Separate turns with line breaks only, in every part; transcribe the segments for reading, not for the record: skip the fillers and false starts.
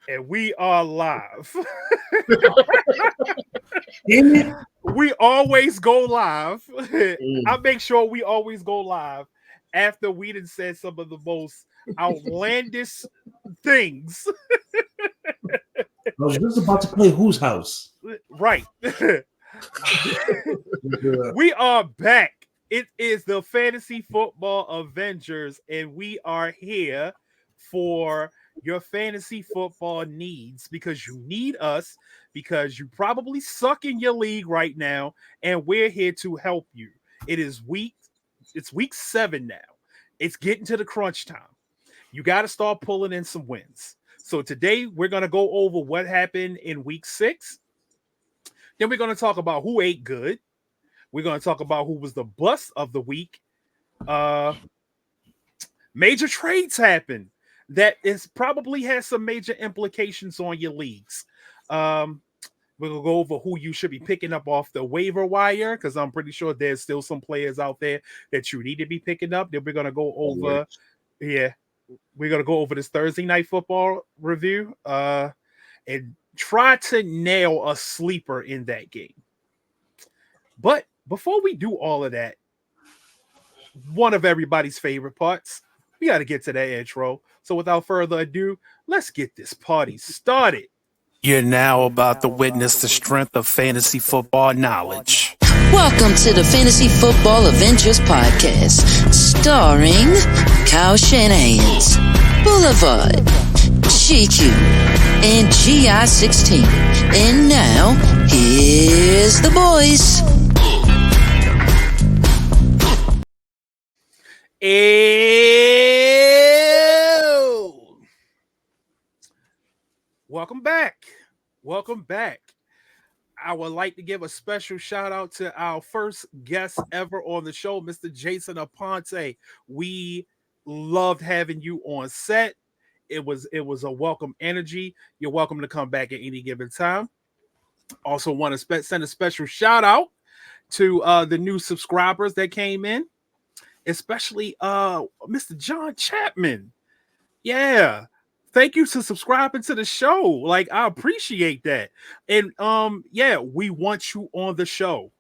And we are live.
Damn it.
We always go live. I
Mm.
make sure we always go live after we done said some of the most outlandish things.
I was just about to play Whose House?
Right.
Yeah.
We are back. It is the Fantasy Football Avengers, and we are here for your fantasy football needs because you need us, because you probably suck in your league right now, and we're here to help you. It's week 7 now. It's getting to the crunch time. You got to start pulling in some wins. So today we're going to go over what happened in week 6. Then we're going to talk about who ate good. We're going to talk about who was the bust of the week. Major trades happen that is probably has some major implications on your leagues. Um, we'll go over who you should be picking up off the waiver wire because I'm pretty sure there's still some players out there that you need to be picking up. Then we're gonna go over, yeah, we're gonna go over this Thursday night football review. And try to nail a sleeper in that game. But before we do all of that, one of everybody's favorite parts, we got to get to that intro. So without further ado, let's get this party started.
You're now about to witness the strength of fantasy football knowledge.
Welcome to the Fantasy Football Avengers podcast, starring Kyle Shanahan's, Boulevard, GQ, and GI16. And now, here's the boys.
Ew. Welcome back. Welcome back. I would like to give a special shout out to our first guest ever on the show, Mr. Jason Aponte. We loved having you on set. It was a welcome energy. You're welcome to come back at any given time. Also want to send a special shout out to the new subscribers that came in, especially Mr. John Chapman. Yeah. Thank you for subscribing to the show. Like, I appreciate that. And yeah, we want you on the show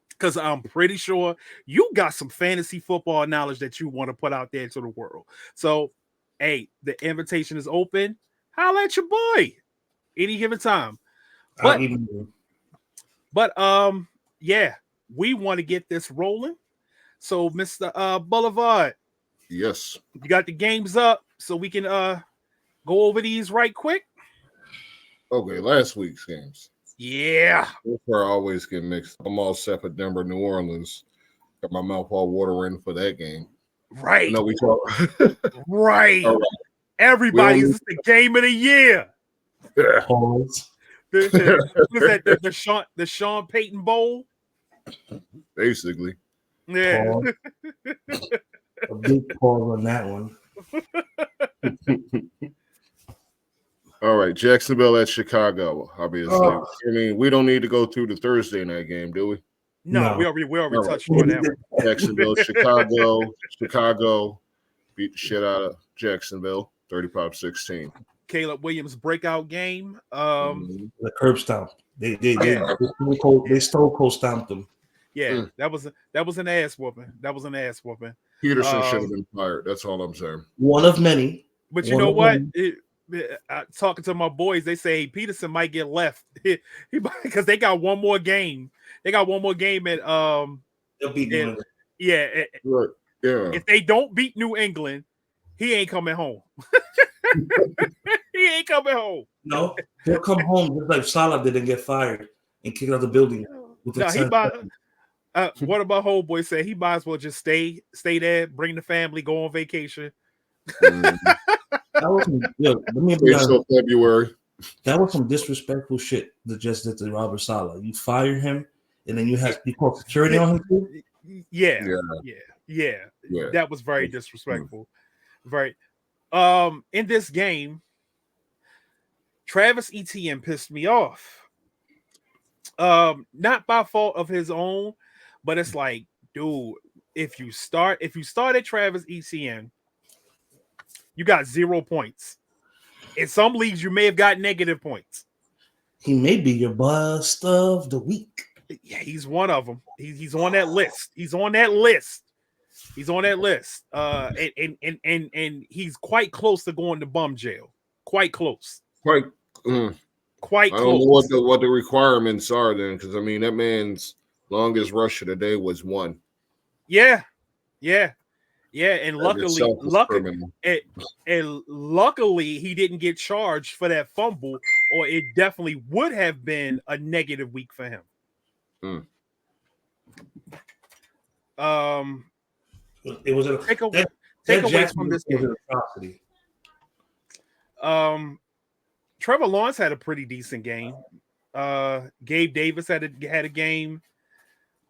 because I'm pretty sure you got some fantasy football knowledge that you want to put out there to the world. So, hey, the invitation is open. Holla at your boy any given time. But yeah, we want to get this rolling. So, Mr. Boulevard,
Yes.
you got the games up so we can go over these right quick.
Okay, last week's games.
Yeah.
That's where I always get mixed. I'm all set for Denver, New Orleans. Got my mouth all watering for that game.
Right.
No, we talk.
Right.
All right.
Everybody's it's the game of the year.
Yeah.
Pause.
The Sean Payton Bowl?
Basically.
Yeah.
Pause. A big pause on that one.
All right, Jacksonville at Chicago. Obviously,
Oh.
I mean, we don't need to go through the Thursday night game, do we?
No. we already touched on that one.
Jacksonville, Chicago beat the shit out of Jacksonville, 35-16.
Caleb Williams breakout game.
The curb stomp. They
Yeah.
stole cold stomped them.
Yeah, that was an ass whooping.
Peterson should have been fired. That's all I'm saying.
One of many.
But you know what? Talking to my boys, they say Peterson might get left because they got one more game. They got one more game at
They'll beat New England.
Yeah.
Right. Yeah.
If they don't beat New England, he ain't coming home. He ain't coming home.
No, he'll come home just like Salah didn't get fired and kicked out of the building.
What about homeboy said he might as well just stay there, bring the family, go on vacation.
That was
February.
That was some disrespectful shit that just did to Robert Salah. You fire him, and then you call security on him too?
Yeah. That was very disrespectful. Very. In this game, Travis Etienne pissed me off. Not by fault of his own, but it's like, dude, if you started Travis Etienne, you got 0 points. In some leagues, you may have got negative points.
He may be your bust of the week.
Yeah, he's one of them. He's on that list. He's on that list. And he's quite close to going to bum jail. Quite close.
Quite
Quite
I don't
close.
know what the requirements are then, because I mean that man's longest rush of the day was 1.
Yeah. And luckily, he didn't get charged for that fumble, or it definitely would have been a negative week for him.
It was a
takeaways from this game. Trevor Lawrence had a pretty decent game. Gabe Davis had a game.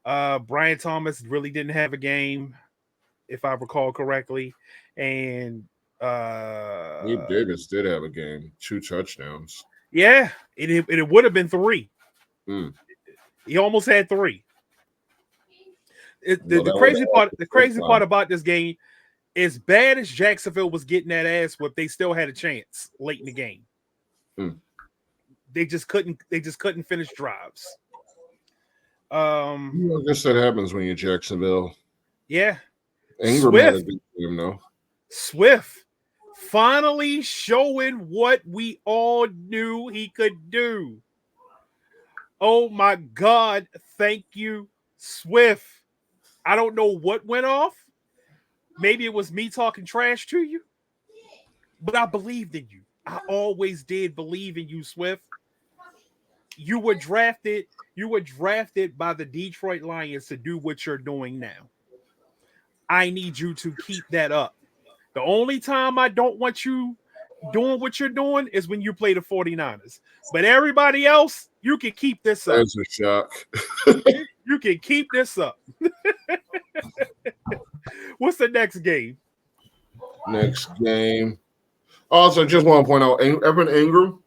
Brian Thomas really didn't have a game, if I recall correctly. And
Gabe Davis did have a game, 2 touchdowns.
Yeah, it would have been 3. He almost had 3. The crazy part about this game, as bad as Jacksonville was getting that ass whipped, they still had a chance late in the game. They just couldn't finish drives.
I guess that happens when you're Jacksonville.
Yeah.
Ingram had a good game, though.
Swift finally showing what we all knew he could do. Oh my God. Thank you, Swift. I don't know what went off. Maybe it was me talking trash to you, but I believed in you. I always did believe in you, Swift. You were drafted by the Detroit Lions to do what you're doing now. I need you to keep that up. The only time I don't want you doing what you're doing is when you play the 49ers. But everybody else, you can keep this up.
That's a shock.
You can keep this up. What's the next game?
Next game. Also, just want to point out, Evan Ingram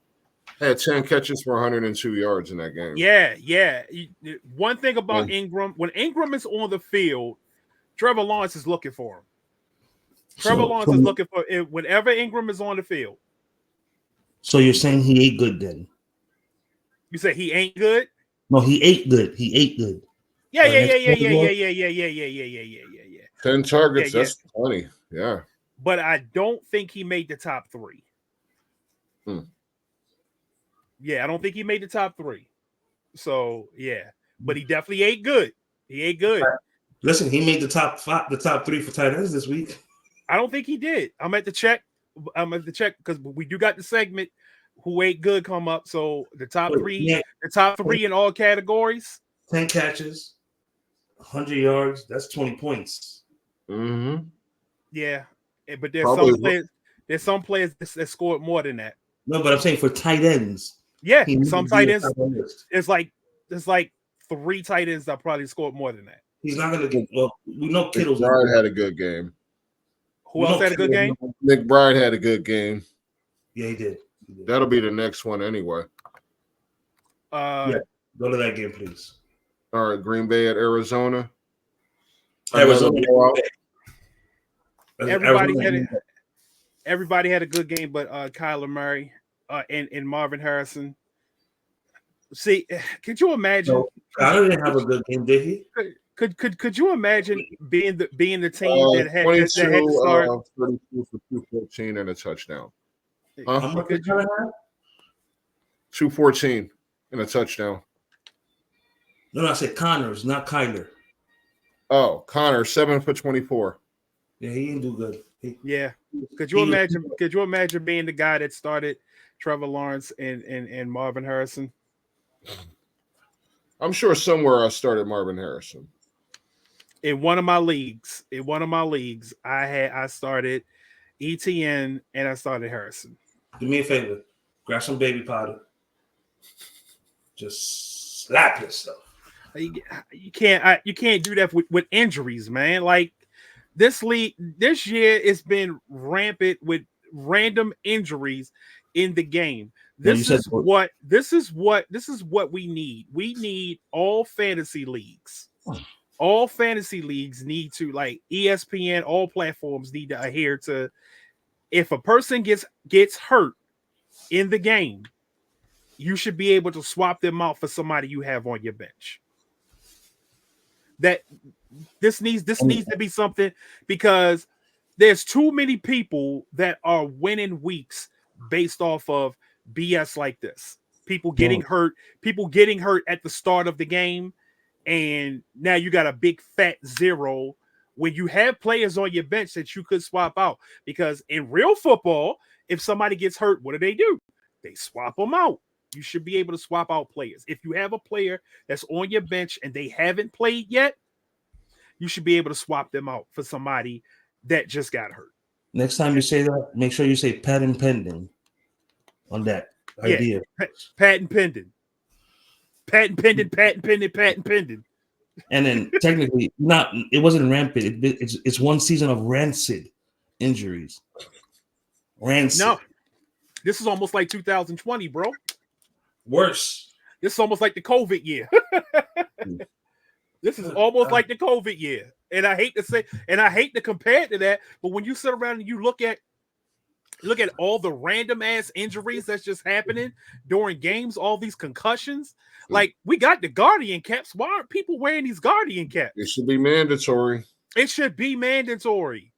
had 10 catches for 102 yards in that game.
Yeah. One thing about Ingram, when Ingram is on the field, Trevor Lawrence is looking for him. Trevor Lawrence is looking for it whenever Ingram is on the field.
So you're saying he ate good then?
You say he ain't good?
No, he ate good.
Yeah.
10 targets, that's funny. Yeah.
But I don't think he made the top 3. Yeah, I don't think he made the top 3. So yeah, but he definitely ate good.
Listen, he made the top 3 for tight ends this week.
I don't think he did. I'm at the check because we do got the segment who ate good come up. So the top 3, in all categories.
10 catches, 100 yards. That's 20 points.
Yeah, but there's some players that scored more than that.
No, but I'm saying for tight ends.
Yeah, some tight ends. It's like 3 tight ends that probably scored more than that.
He's not going to get. Well, we know Kittle's.
McBride had a good game.
Who else had a good game?
McBride had a good game.
Yeah, he did.
That'll be the next one anyway.
Go to that game, please.
All right, Green Bay at Arizona.
Everybody had a good game, but Kyler Murray and Marvin Harrison. See, could you imagine?
No, Kyler didn't have a good game, did he?
Could you imagine being the team that had to start
32 for 214 and a touchdown?
How much did Kyler have?
214 and a touchdown.
No, I said Connors, not Kyler.
Oh, Connor, 7 for 24.
Yeah, he didn't do good.
Could you imagine being the guy that started Trevor Lawrence and Marvin Harrison?
I'm sure somewhere I started Marvin Harrison.
In one of my leagues, I started ETN and I started Harrison.
Do me a favor. Grab some baby powder. Just slap yourself.
You can't do that with injuries, man. Like this league this year, it's been rampant with random injuries in the game. This is what we need. We need all fantasy leagues. All fantasy leagues need to, like ESPN, all platforms need to adhere to. If a person gets hurt, in the game, you should be able to swap them out for somebody you have on your bench. That this needs to be something, because there's too many people that are winning weeks based off of BS like this. People getting hurt at the start of the game, and now you got a big fat zero when you have players on your bench that you could swap out. Because in real football, if somebody gets hurt, what do? They swap them out. You should be able to swap out players. If you have a player that's on your bench and they haven't played yet, you should be able to swap them out for somebody that just got hurt.
Next time you say that, make sure you say patent pending on that idea.
Patent pending. Patent pending.
And then technically, it wasn't rampant. It's one season of rancid injuries. Rancid.
No, this is almost like 2020, bro.
Worse.
This is almost like the COVID year. This is almost like the COVID year. And I hate to say, and I hate to compare it to that, but when you sit around and you look at all the random ass injuries that's just happening during games, all these concussions, like we got the Guardian caps. Why aren't people wearing these Guardian caps?
It should be mandatory.
It should be mandatory.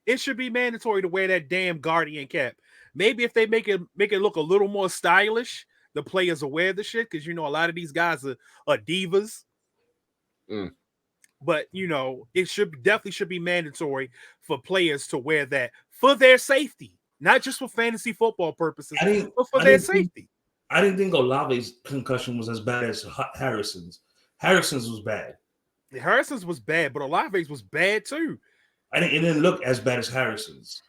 It should be mandatory to wear that damn Guardian cap. Maybe if they make it look a little more stylish, the players will wear the shit, because you know a lot of these guys are divas. But you know, it definitely should be mandatory for players to wear that for their safety, not just for fantasy football purposes, but for their safety.
I didn't think Olave's concussion was as bad as Harrison's. Harrison's was bad.
Harrison's was bad, but Olave's was bad too.
It didn't look as bad as Harrison's,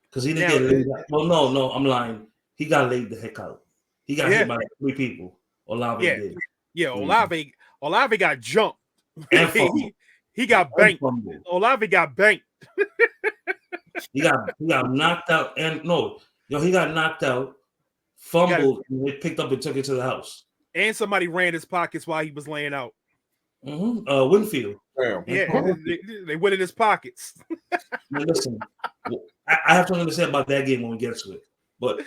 because he didn't get laid out. Well, no, I'm lying. He got laid the heck out. He got hit by 3 people. Olave did.
Yeah, Olave got jumped. He got banked. Olave got banked.
he got knocked out, he got knocked out, fumbled, and they picked up and took it to the house.
And somebody ran his pockets while he was laying out.
Winfield.
Yeah, they went in his pockets.
Now listen, I have to understand about that game when we get to it. But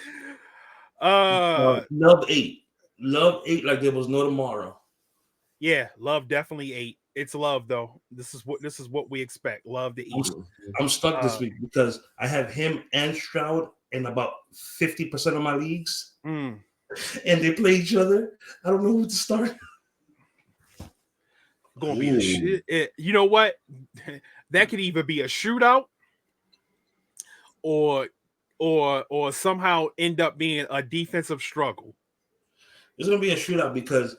Love ate like there was no tomorrow.
Yeah, Love definitely ate. It's Love though. This is what we expect. Love to eat.
I'm stuck this week because I have him and Stroud in about 50% of my leagues, and they play each other. I don't know who to start.
Gonna be the shit. You know what? That could either be a shootout, or somehow end up being a defensive struggle.
It's gonna be a shootout because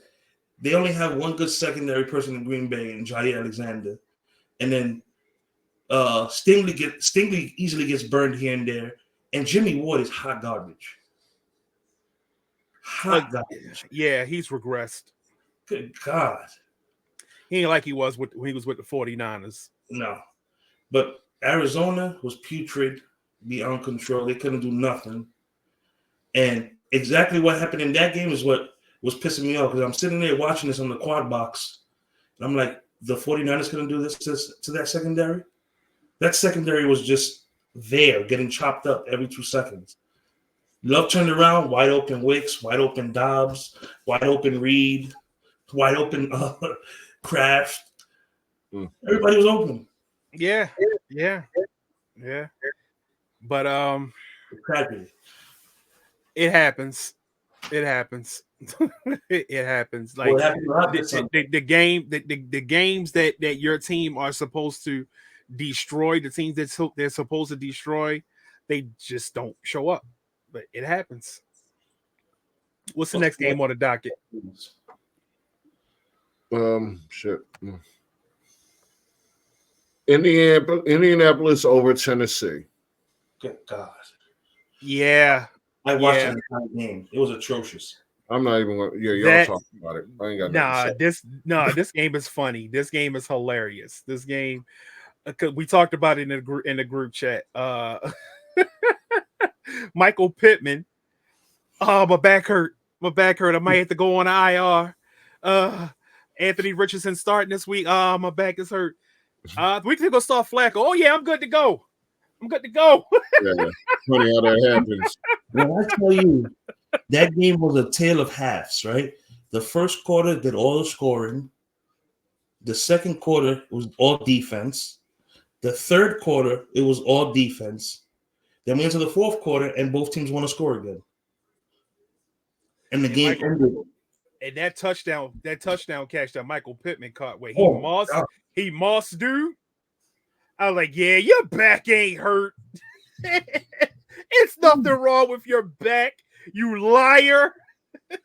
they only have one good secondary person in Green Bay, and Jair Alexander, and then Stingley easily gets burned here and there, and Jimmy Ward is hot garbage. Garbage.
Yeah, he's regressed.
Good God.
He ain't like he was when he was with the 49ers.
No. But Arizona was putrid, beyond control. They couldn't do nothing. And exactly what happened in that game is what was pissing me off, because I'm sitting there watching this on the quad box, and I'm like, the 49ers couldn't do this to that secondary? That secondary was just there, getting chopped up every 2 seconds. Love turned around, wide open Wicks, wide open Dobbs, wide open Reed, wide open Kraft. Everybody was open.
Yeah. But it happens. It happens. It happens. Like the games that your team are supposed to destroy, the teams that they're supposed to destroy, they just don't show up. But it happens. What's the next game on the docket?
Shit. Indianapolis over Tennessee.
Good God.
Yeah.
I watched the entire game. It was atrocious.
I'm not even going. Yeah, y'all talking about it. I ain't got
this game is funny. This game is hilarious. This game, we talked about it in the group chat. Michael Pittman. Oh, my back hurt. I might have to go on IR. Anthony Richardson starting this week. My back is hurt. We can go start Flacco. Oh yeah, I'm good to go.
Yeah, funny how that happens.
When I tell you that game was a tale of halves, right? The first quarter did all the scoring. The second quarter was all defense. The third quarter, it was all defense. Then we into the fourth quarter, and both teams want to score again. And the game ended.
And that touchdown catch that Michael Pittman caught where
God.
he mossed dude. I was like, yeah, your back ain't hurt. It's nothing wrong with your back, you liar.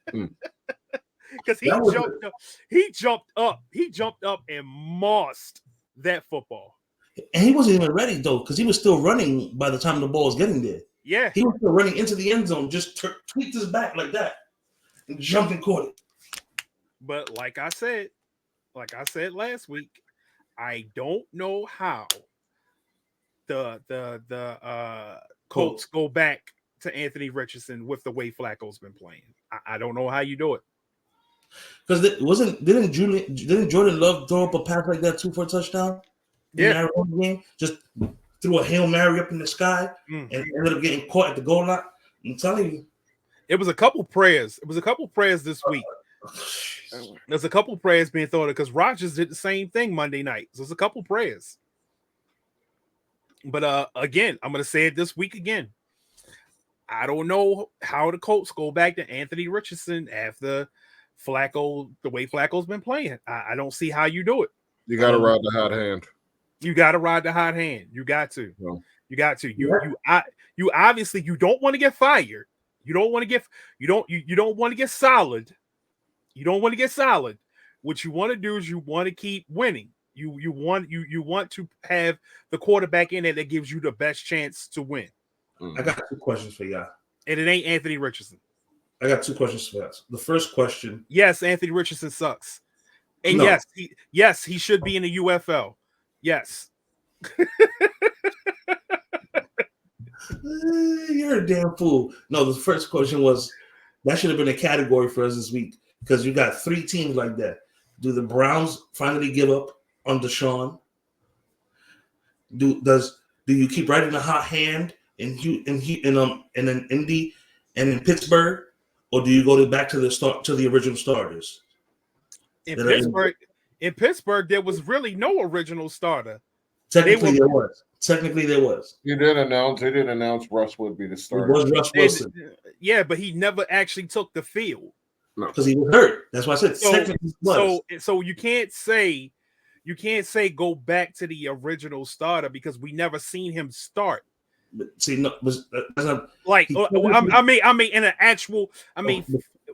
Because he jumped up and mossed that football.
And he wasn't even ready though, because he was still running by the time the ball was getting there.
Yeah,
he was still running into the end zone, just tweaked his back like that, and jumped and caught it.
But like I said last week, I don't know how the Colts go back to Anthony Richardson with the way Flacco's been playing. I don't know how you do it. Because
didn't Jordan Love throw up a pass like that too for a touchdown?
Yeah,
in game, just threw a Hail Mary up in the sky and ended up getting caught at the goal line. I'm telling you,
it was a couple prayers. It was a couple prayers this week. There's a couple prayers being thrown because Rodgers did the same thing Monday night. So there's a couple prayers. But again, I'm gonna say it this week again. I don't know how the Colts go back to Anthony Richardson after Flacco, the way Flacco's been playing. I don't see how you do it.
You got to ride the hot hand.
You got to ride the hot hand. You got to.
Yeah.
You got to. You obviously you don't want to get fired. You don't want to get solid. You don't want to get solid. What you want to do is you want to keep winning. You want to have the quarterback in there that gives you the best chance to win.
I got two questions for y'all.
And it ain't Anthony Richardson.
I got two questions for us. The first question.
Yes, Anthony Richardson sucks. And
No.
yes, he should be in the UFL. Yes.
You're a damn fool. No, the first question was that should have been a category for us this week because you got three teams like that. Do the Browns finally give up on Deshaun? Do you keep riding the hot hand in Indy and in Pittsburgh, or do you go back to the original starters?
In Pittsburgh, there was really no original starter.
Technically, there was.
They did announce Russ would be the starter.
It was Russ Wilson.
Yeah, but he never actually took the field.
No, because he was hurt. That's why I said technically was.
So you can't say go back to the original starter because we never seen him start.
But see, no, that's not
like I mean in an actual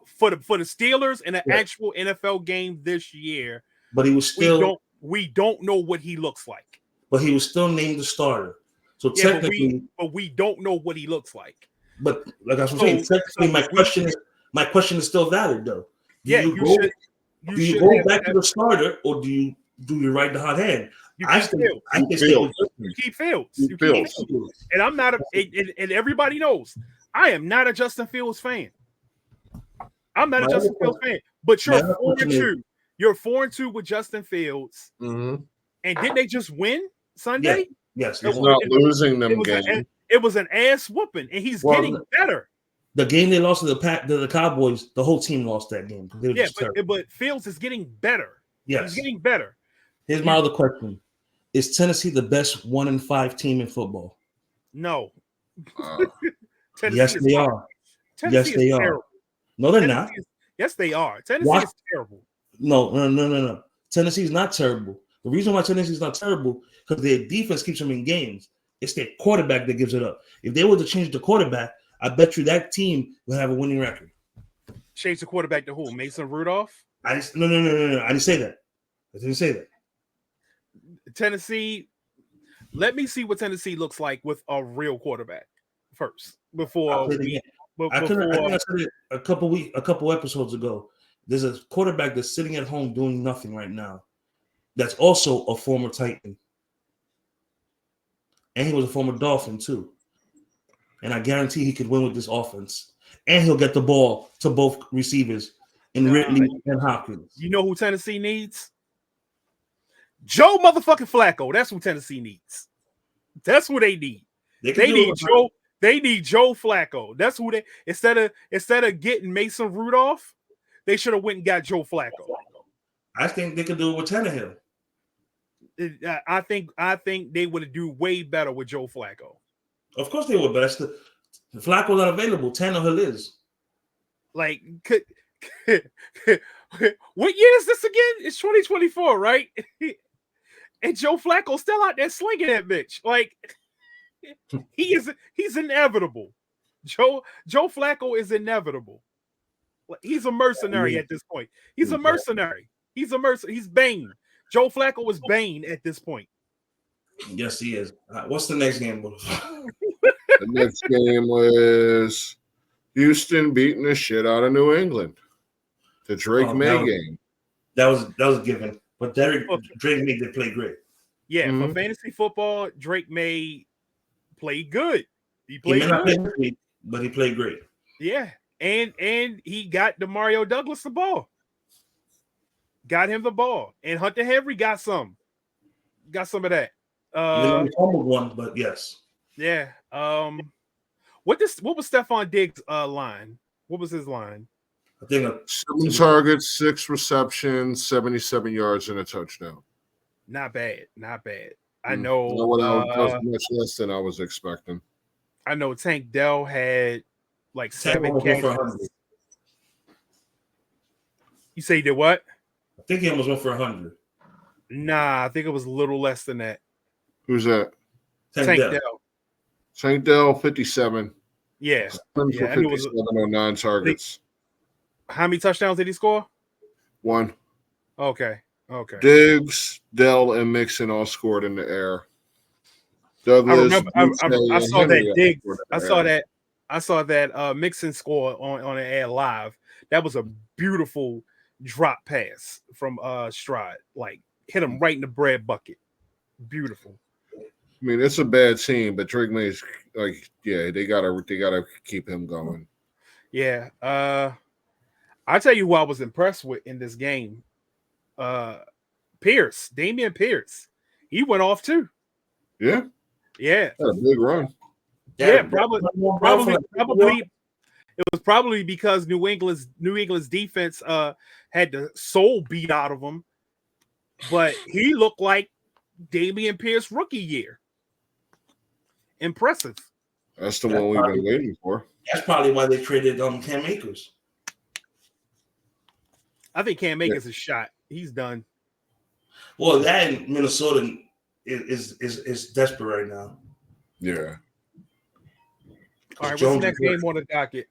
for the Steelers in an actual NFL game this year.
But he was still
we don't know what he looks like.
But he was still named the starter. So technically,
but we don't know what he looks like.
But like I was saying, technically, my question is still valid though. Do you go back to the starter, or do you ride the hot hand?
You keep Fields. And I'm not and everybody knows I am not a Justin Fields fan. I'm not a Justin Fields fan. But you're 4-2. You're 4-2 with Justin Fields.
Mm-hmm.
And didn't they just win Sunday?
Yes.
He's not losing them games.
It was an ass whooping, and he's getting better.
The game they lost to the Cowboys, the whole team lost that game.
But Fields is getting better.
Yes.
He's getting better.
Here's my other question. Is Tennessee the best 1-5 team in football?
No.
Yes, they are. Yes, they are. No, they're not.
Yes, they are. Tennessee is terrible.
No. Tennessee is not terrible. The reason why Tennessee is not terrible because their defense keeps them in games. It's their quarterback that gives it up. If they were to change the quarterback, I bet you that team will have a winning record.
Change the quarterback to who? Mason Rudolph?
No. I didn't say that.
Tennessee. Let me see what Tennessee looks like with a real quarterback first. Before
I said it a couple episodes ago. There's a quarterback that's sitting at home doing nothing right now. That's also a former Titan. And he was a former Dolphin too. And I guarantee he could win with this offense. And he'll get the ball to both receivers in Ridley and Hopkins.
You know who Tennessee needs? Joe motherfucking Flacco. That's who Tennessee needs. That's what they need. They need Joe. They need Joe Flacco. That's who they instead of getting Mason Rudolph, they should have went and got Joe Flacco.
I think they could do it with Tannehill.
I think they would do way better with Joe Flacco.
Of course they would, but Flacco's not available. Tannehill is.
Like, what year is this again? It's 2024, right? And Joe Flacco's still out there slinging that bitch. Like, he's inevitable. Joe Flacco is inevitable. He's a mercenary at this point. He's a mercenary. He's Bane. Joe Flacco is Bane at this point.
Yes, he is. What's the next game?
The next game was Houston beating the shit out of New England. The Drake May game.
That was a given. But Drake May did play great.
Yeah, for fantasy football, Drake May played good. He played good.
But he played great.
Yeah. And he got Demario Douglas the ball. Got him the ball. And Hunter Henry got some. Got some of that.
One, but yes.
Yeah. What was Stephon Diggs' line? What was his line?
I think
7 targets, 6 receptions, 77 yards, and a touchdown.
Not bad. I know.
Much less than I was expecting.
I know Tank Dell had like 7 catches. You say he did what?
I think he almost went for 100.
Nah, I think it was a little less than that.
Who's that?
Tank Dell.
Tank Dell, 57.
Yeah.
57 on 9 targets.
How many touchdowns did he score?
1.
Okay.
Diggs, Dell, and Mixon all scored in the air. Douglas.
I saw that Diggs. I saw that Mixon score on the air live. That was a beautiful drop pass from Stroud. Like hit him right in the bread bucket. Beautiful.
I mean, it's a bad team, but Drake May's they gotta keep him going.
Yeah. I'll tell you who I was impressed with in this game. Pierce, Damian Pierce. He went off too.
Yeah.
Yeah.
That's a big run.
Yeah, probably it was probably because New England's defense had the soul beat out of him, but he looked like Damian Pierce rookie year. Impressive.
That's the one we've been waiting for.
That's probably why they traded Cam Akers.
I think Cam Akers is shot. He's done.
Well, that in Minnesota is desperate right now.
Yeah.
All right, what's the next game on the docket?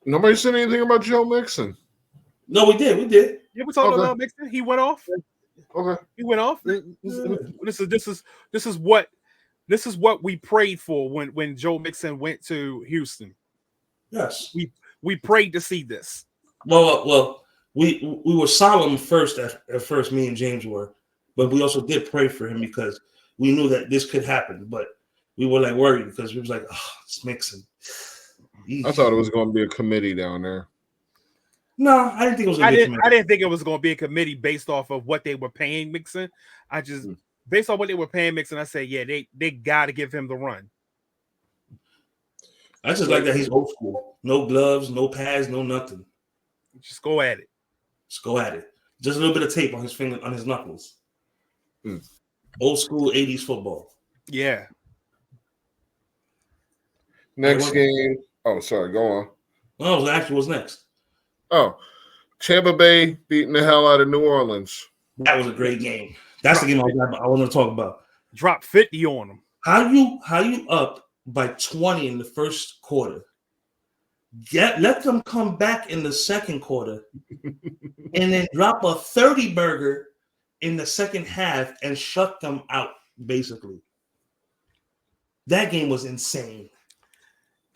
Nobody said anything about Joe Mixon.
No, we did.
Yeah, we talked about Mixon. He went off.
Okay.
He went off. This is what we prayed for when Joe Mixon went to Houston.
Yes.
We prayed to see this.
Well, we were solemn first at first, me and James were, but we also did pray for him because we knew that this could happen, but we were like worried because we was like, oh, it's Mixon.
I thought it was going to be a committee down there.
No, I didn't think it was.
I didn't think it was going to be a committee based off of what they were paying Mixon. I just based on what they were paying Mixon, I say, yeah, they got to give him the run.
I just like that he's old school. No gloves, no pads, no nothing.
Just go at it.
Just go at it. Just a little bit of tape on his finger, on his knuckles. Old school 80s football.
Yeah.
Next game. Oh, sorry. Go on.
Well, actually, what's next?
Oh, Tampa Bay beating the hell out of New Orleans.
That was a great game. That's the game I want to talk about.
Drop 50 on them.
How you up by 20 in the first quarter? Let them come back in the second quarter and then drop a 30 burger in the second half and shut them out, basically. That game was insane.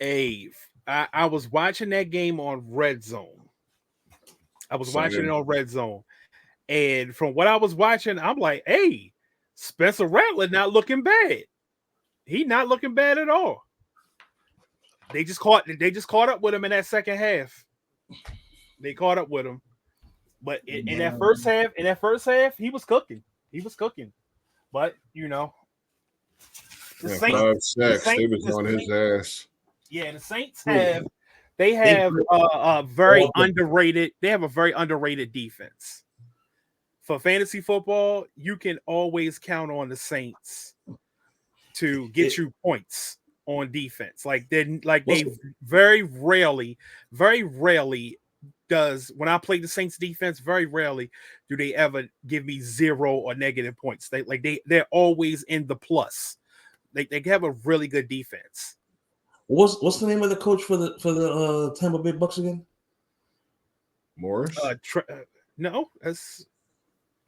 Hey, I was watching that game on Red Zone. Watching it on Red Zone. And from what I was watching, I'm like, hey, Spencer Rattler not looking bad. He not looking bad at all. They just caught up with him in that second half. They caught up with him. But in that first half, he was cooking. But The
Yeah,
Saints,
5
the
sacks. They
Saints,
was
the
on his
Saints,
ass.
yeah, the Saints
Yeah.
have a very
All day.
underrated. They have a very underrated defense. For fantasy football, you can always count on the Saints to get you points on defense. They very rarely does when I play the Saints defense, very rarely do they ever give me 0 or negative points. They're always in the plus. They have a really good defense.
What's the name of the coach for the Tampa Bay Bucks again?
Morris?
No,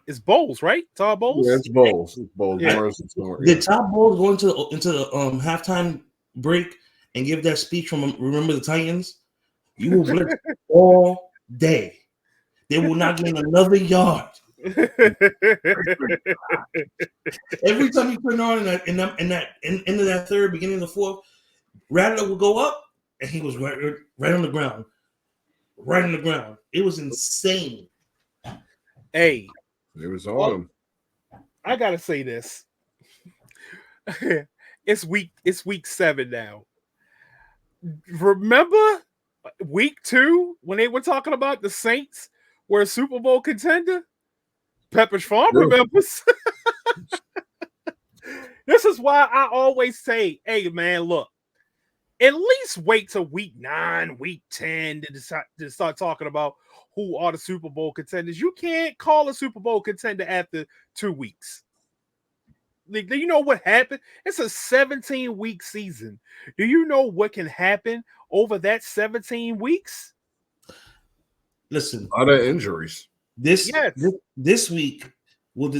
it's Bowles, right? Todd Bowles?
Yeah, it's Bowles. It's Bowles.
Yeah.
Morris is somewhere.
Did Todd Bowles go into the halftime break and give that speech from Remember the Titans? You will blitz all day. They will not gain another yard. Every time you turn on in into that third, beginning of the fourth, Rattler would go up, and he was right on the ground. Right on the ground. It was insane.
Hey,
It was on him.
I gotta say this. It's week 7 now. Remember week 2 when they were talking about the Saints were a Super Bowl contender? Pepperidge Farm remembers. This is why I always say, hey man, look, at least wait till week 9, week 10 to start talking about who are the Super Bowl contenders. You can't call a Super Bowl contender after 2 weeks. Do you know what happened? It's a 17-week season. Do you know what can happen over that 17 weeks?
Listen,
A lot of injuries.
This week will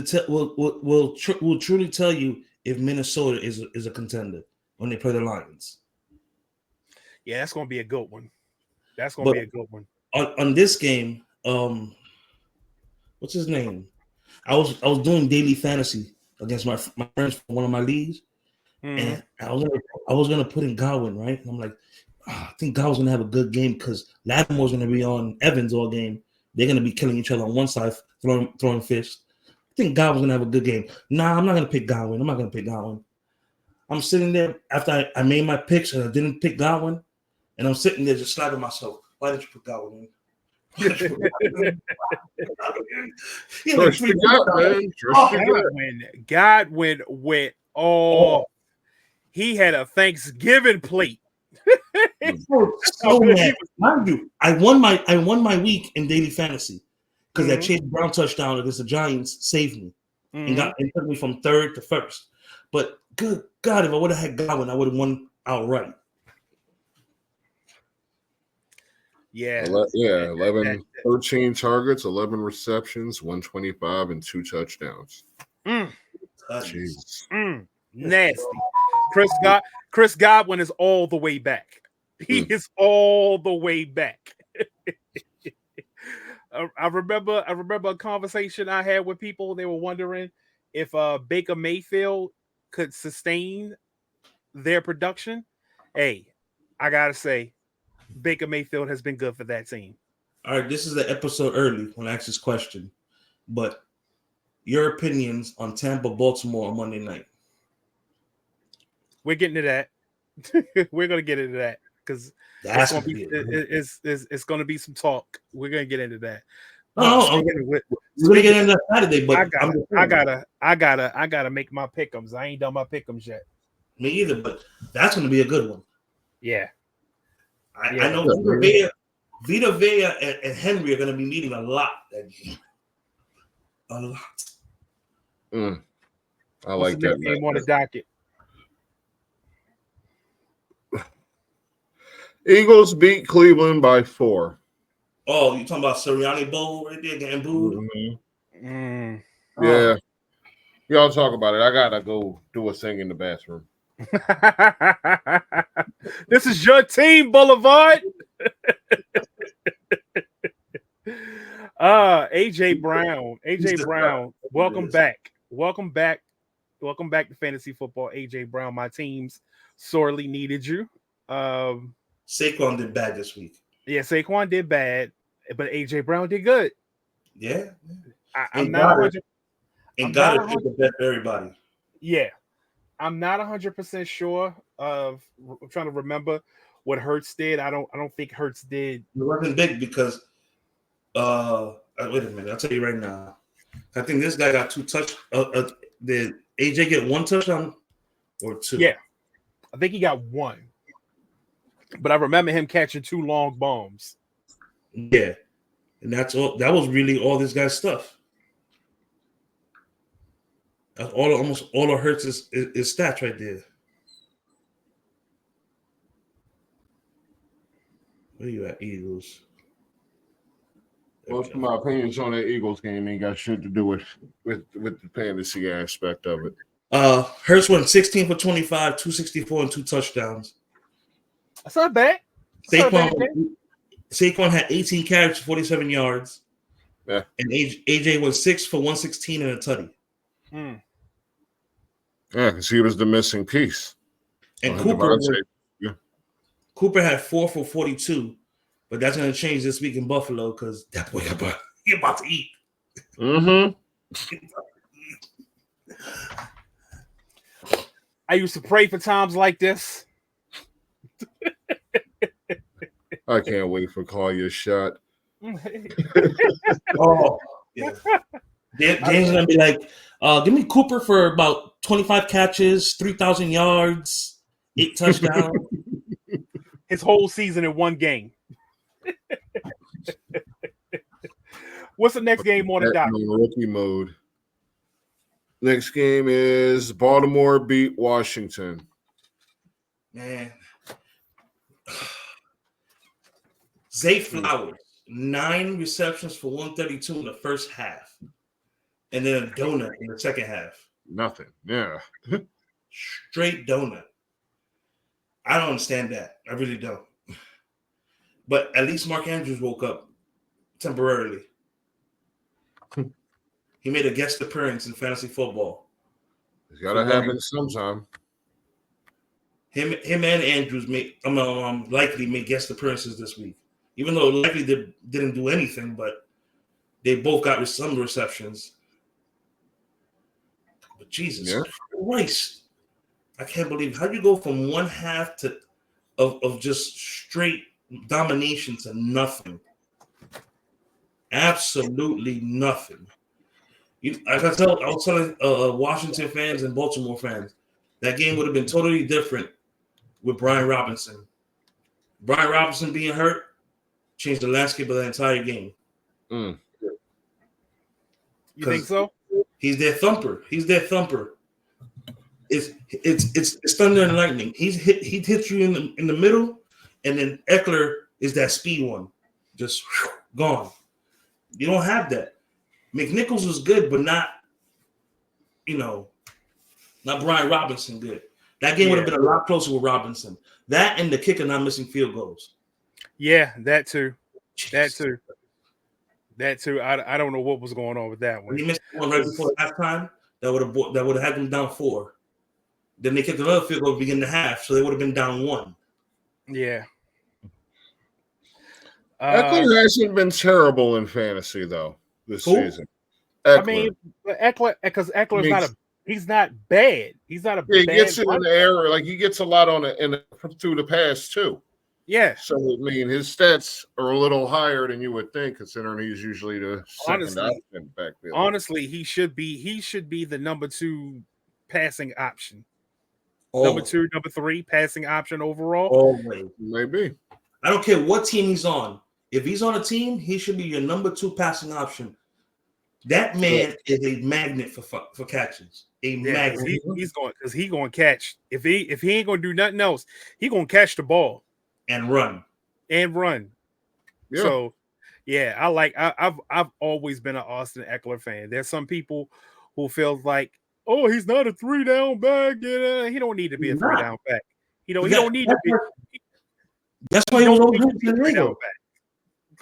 truly tell you if Minnesota is a contender when they play the Lions.
Yeah, that's going to be a good one. That's going to be a good one.
On this game, what's his name? I was doing daily fantasy against my friends from one of my leagues, and I was gonna put in Godwin, right? And I'm like, I think Godwin's gonna have a good game because Lattimore's gonna be on Evans all game. They're gonna be killing each other on one side, throwing fish. I think Godwin's gonna have a good game. Nah, I'm not gonna pick Godwin. I'm sitting there after I made my picks and I didn't pick Godwin, and I'm sitting there just slapping myself. Why did you put Godwin in?
Godwin went all. He had a Thanksgiving plate.
So mad. Mind you, I won my week in daily fantasy because that Chase Brown touchdown against the Giants saved me and took me from 3rd to 1st. But good God, if I would have had Godwin, I would have won outright.
Yeah.
11, 13 targets, 11 receptions, 125, and 2 touchdowns.
Jesus. Nasty. Chris Godwin is all the way back. He is all the way back. I remember a conversation I had with people. They were wondering if Baker Mayfield could sustain their production. Hey, I gotta say, Baker Mayfield has been good for that team.
All right, this is the episode early when I asked this question, but your opinions on Tampa, Baltimore on Monday night?
We're getting to that. We're going to get into that because it's going to be some talk. We're going to get into that.
We're going to get into that Saturday, but
I gotta make my pick'ems. I ain't done my pick'ems yet.
Me either, but that's going to be a good one.
Yeah.
I know Vita Vea and Henry are going to be meeting a lot that game. A lot.
I like that
game on the docket.
Eagles beat Cleveland by 4.
Oh, you talking about Sirianni Bowl right there getting booed?
Yeah. Y'all talk about it. I gotta go do a thing in the bathroom.
This is your team, Boulevard. AJ Brown, welcome back to fantasy football. AJ Brown, my teams sorely needed you.
Saquon did bad this week.
Yeah, Saquon did bad, but AJ Brown did good.
Yeah,
I'm not.
And got it the best for everybody.
Yeah, I'm not 100% sure of. I'm trying to remember what Hurts did. I don't think Hurts did.
It wasn't big because wait a minute. I'll tell you right now. I think this guy got 2 touch. Did AJ get 1 touchdown or 2?
Yeah, I think he got 1. But I remember him catching 2 long bombs.
Yeah, and that's all. That was really all this guy's stuff. That's almost all of Hurts is stats right there. Where you at, Eagles?
Most of my opinions on that Eagles game ain't got shit to do with the fantasy aspect of it.
Hurts went 16 for 25, 264, and 2 touchdowns.
That's not bad.
Saquon had 18 carries for 47 yards.
Yeah.
And AJ was 6 for 116 and a tutty.
Mm.
Yeah, because he was the missing piece.
And
Devontae.
Cooper had 4 for 42, but that's going to change this week in Buffalo because that boy he about to eat.
Mm-hmm.
I used to pray for times like this.
I can't wait for call your shot.
Oh, yeah. James is going to be like, give me Cooper for about 25 catches, 3,000 yards, 8 touchdowns.
His whole season in 1 game. What's the next game on the docket?
Rookie mode. Next game is Baltimore beat Washington.
Man. Zay Flowers, 9 receptions for 132 in the first half. And then a donut in the second half.
Nothing. Yeah.
Straight donut. I don't understand that. I really don't. But at least Mark Andrews woke up temporarily. He made a guest appearance in fantasy football.
It's got to happen sometime.
Him and Andrews likely made guest appearances this week. Even though likely they didn't do anything, but they both got some receptions. But Jesus Christ. I can't believe how you go from 1 half of just straight domination to nothing. Absolutely nothing. I was telling Washington fans and Baltimore fans, that game would have been totally different with Brian Robinson. Brian Robinson being hurt changed the landscape of the entire game.
Mm.
You think so?
He's their thumper. It's thunder and lightning. He hits you in the middle, and then Eckler is that speed one, just gone. You don't have that. McNichols was good, but not Brian Robinson good. That game would have been a lot closer with Robinson. That and the kicker not missing field goals.
Yeah, that too. That too. I don't know what was going on with that one.
When he missed one right before halftime, that would have had them down 4. Then they kicked another field goal to begin the half, so they would have been down 1.
Yeah.
Eckler hasn't been terrible in fantasy though this season. Eckler.
I mean, Eckler, because Eckler's he's not bad. He's not a bad.
He gets it in the air, like he gets a lot through the pass too.
Yeah.
So I mean, his stats are a little higher than you would think, considering he's usually the second option backfield.
Honestly, he should be the number 2 passing option.
Oh.
Number 2, number 3 passing option overall.
Always.
Maybe.
I don't care what team he's on. If he's on a team, he should be your number 2 passing option. That man is a magnet for catches. Magnet.
He's going to catch. If he ain't going to do nothing else, he's going to catch the ball
and run.
Yeah. So, yeah, I've always been an Austin Eckler fan. There's some people who feel like, oh, he's not a 3-down back. He don't need to be a 3-down back. He don't need to be.
That's why he was over
3-down back.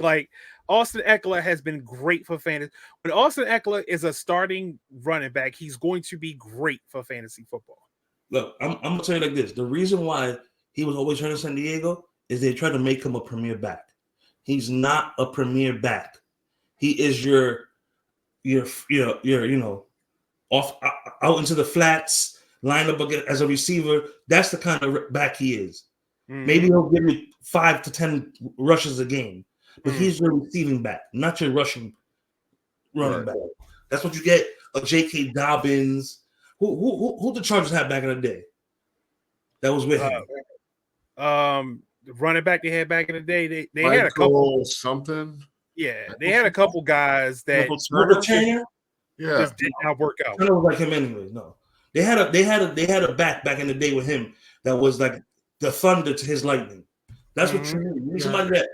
Like Austin Eckler has been great for fantasy. When Austin Eckler is a starting running back, he's going to be great for fantasy football.
Look, I'm gonna tell you like this: the reason why he was always hurt in San Diego is they tried to make him a premier back. He's not a premier back. He is your off out into the flats, line up as a receiver, that's the kind of back he is.
Mm-hmm.
Maybe he'll give you 5 to 10 rushes a game, but he's your receiving back, not your rushing running back. That's what you get. A J.K. Dobbins. Who the Chargers had back in the day? That was with him.
Running back they had back in the day. They
Michael
had a couple
something.
Yeah, they had a couple guys that
just
did not work out.
Turner was like him anyway. No, they had a back in the day with him that was like the thunder to his lightning. That's what you need. You need somebody that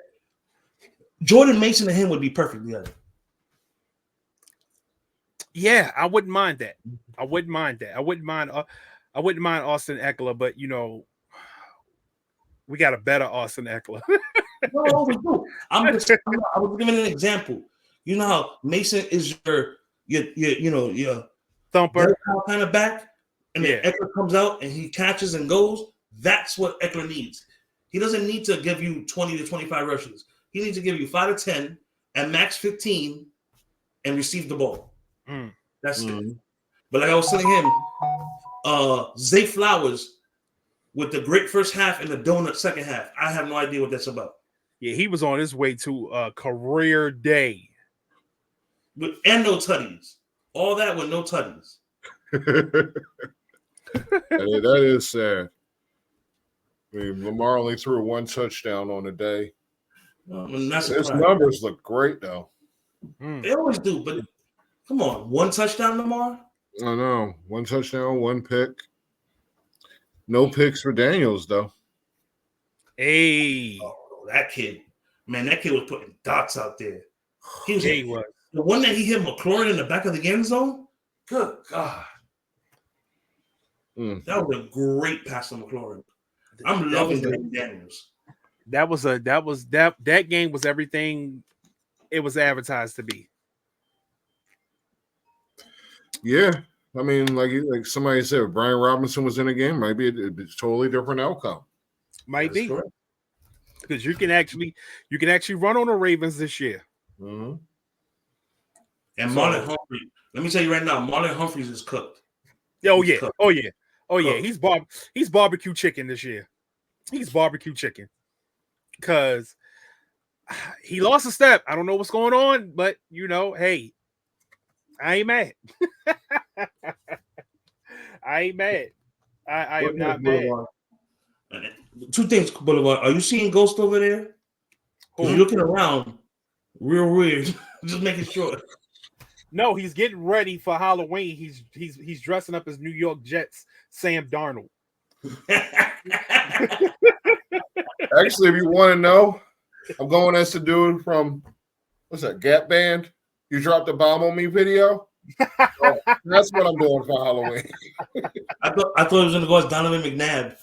Jordan Mason and him would be perfect together.
Yeah, I wouldn't mind that. I wouldn't mind Austin Eckler, but we got a better Austin Eckler.
No, we do. I was giving an example. You know how Mason is your
thumper
kind of back, and then Eckler comes out and he catches and goes. That's what Eckler needs. He doesn't need to give you 20 to 25 rushes. He needs to give you 5 to 10 and max 15 and receive the ball. That's it. But like I was telling him, Zay Flowers with the great first half and the donut second half. I have no idea what that's about.
Yeah, he was on his way to a career day.
And no tutties. All that with no tutties.
Hey, that is sad. I mean, Lamar only threw 1 touchdown on the day. His numbers look great, though.
They always do, but come on. 1 touchdown, Lamar?
I know. 1 touchdown, 1 pick. No picks for Daniels, though.
Hey.
Oh, that kid. Man, that kid was putting dots out there. He was.
Was.
The one that he hit McLaurin in the back of the end zone? Good God. That was a great pass to McLaurin. I'm loving Daniels.
That game was everything it was advertised to be.
Yeah. I mean, like somebody said, if Brian Robinson was in the game, maybe it'd be a totally different outcome.
Might be. Because you can actually run on the Ravens this year.
Mm-hmm. And Marlon Humphrey, let me tell you right now, Marlon Humphreys is cooked.
He's cooked. He's barbecue chicken this year. He's barbecue chicken. Because he lost a step. I don't know what's going on, but hey, I ain't mad. I ain't mad. I am not mad.
2 things, Boulevard. Are you seeing Ghost over there? You're looking around real weird. Just making sure.
No, he's getting ready for Halloween. He's dressing up as New York Jets Sam Darnold. Actually, if you want to know, I'm going as the dude from what's that, Gap Band? You dropped a bomb on me video. Oh, that's what I'm doing for Halloween.
I thought it was gonna go as Donovan McNabb.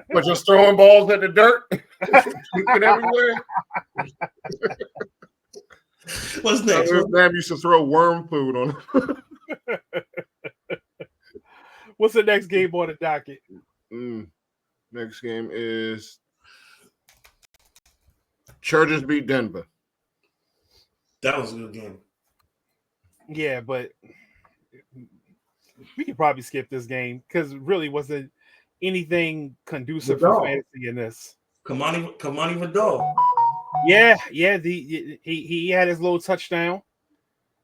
But just throwing balls at the dirt, shooting everywhere.
What's next?
McNabb used to throw worm food on him. What's the next game on the docket? Next game is Chargers beat Denver.
That was a good game.
Yeah, but we could probably skip this game because it really wasn't anything conducive for fantasy in this.
Kamani Vidal.
Yeah. He had his little touchdown.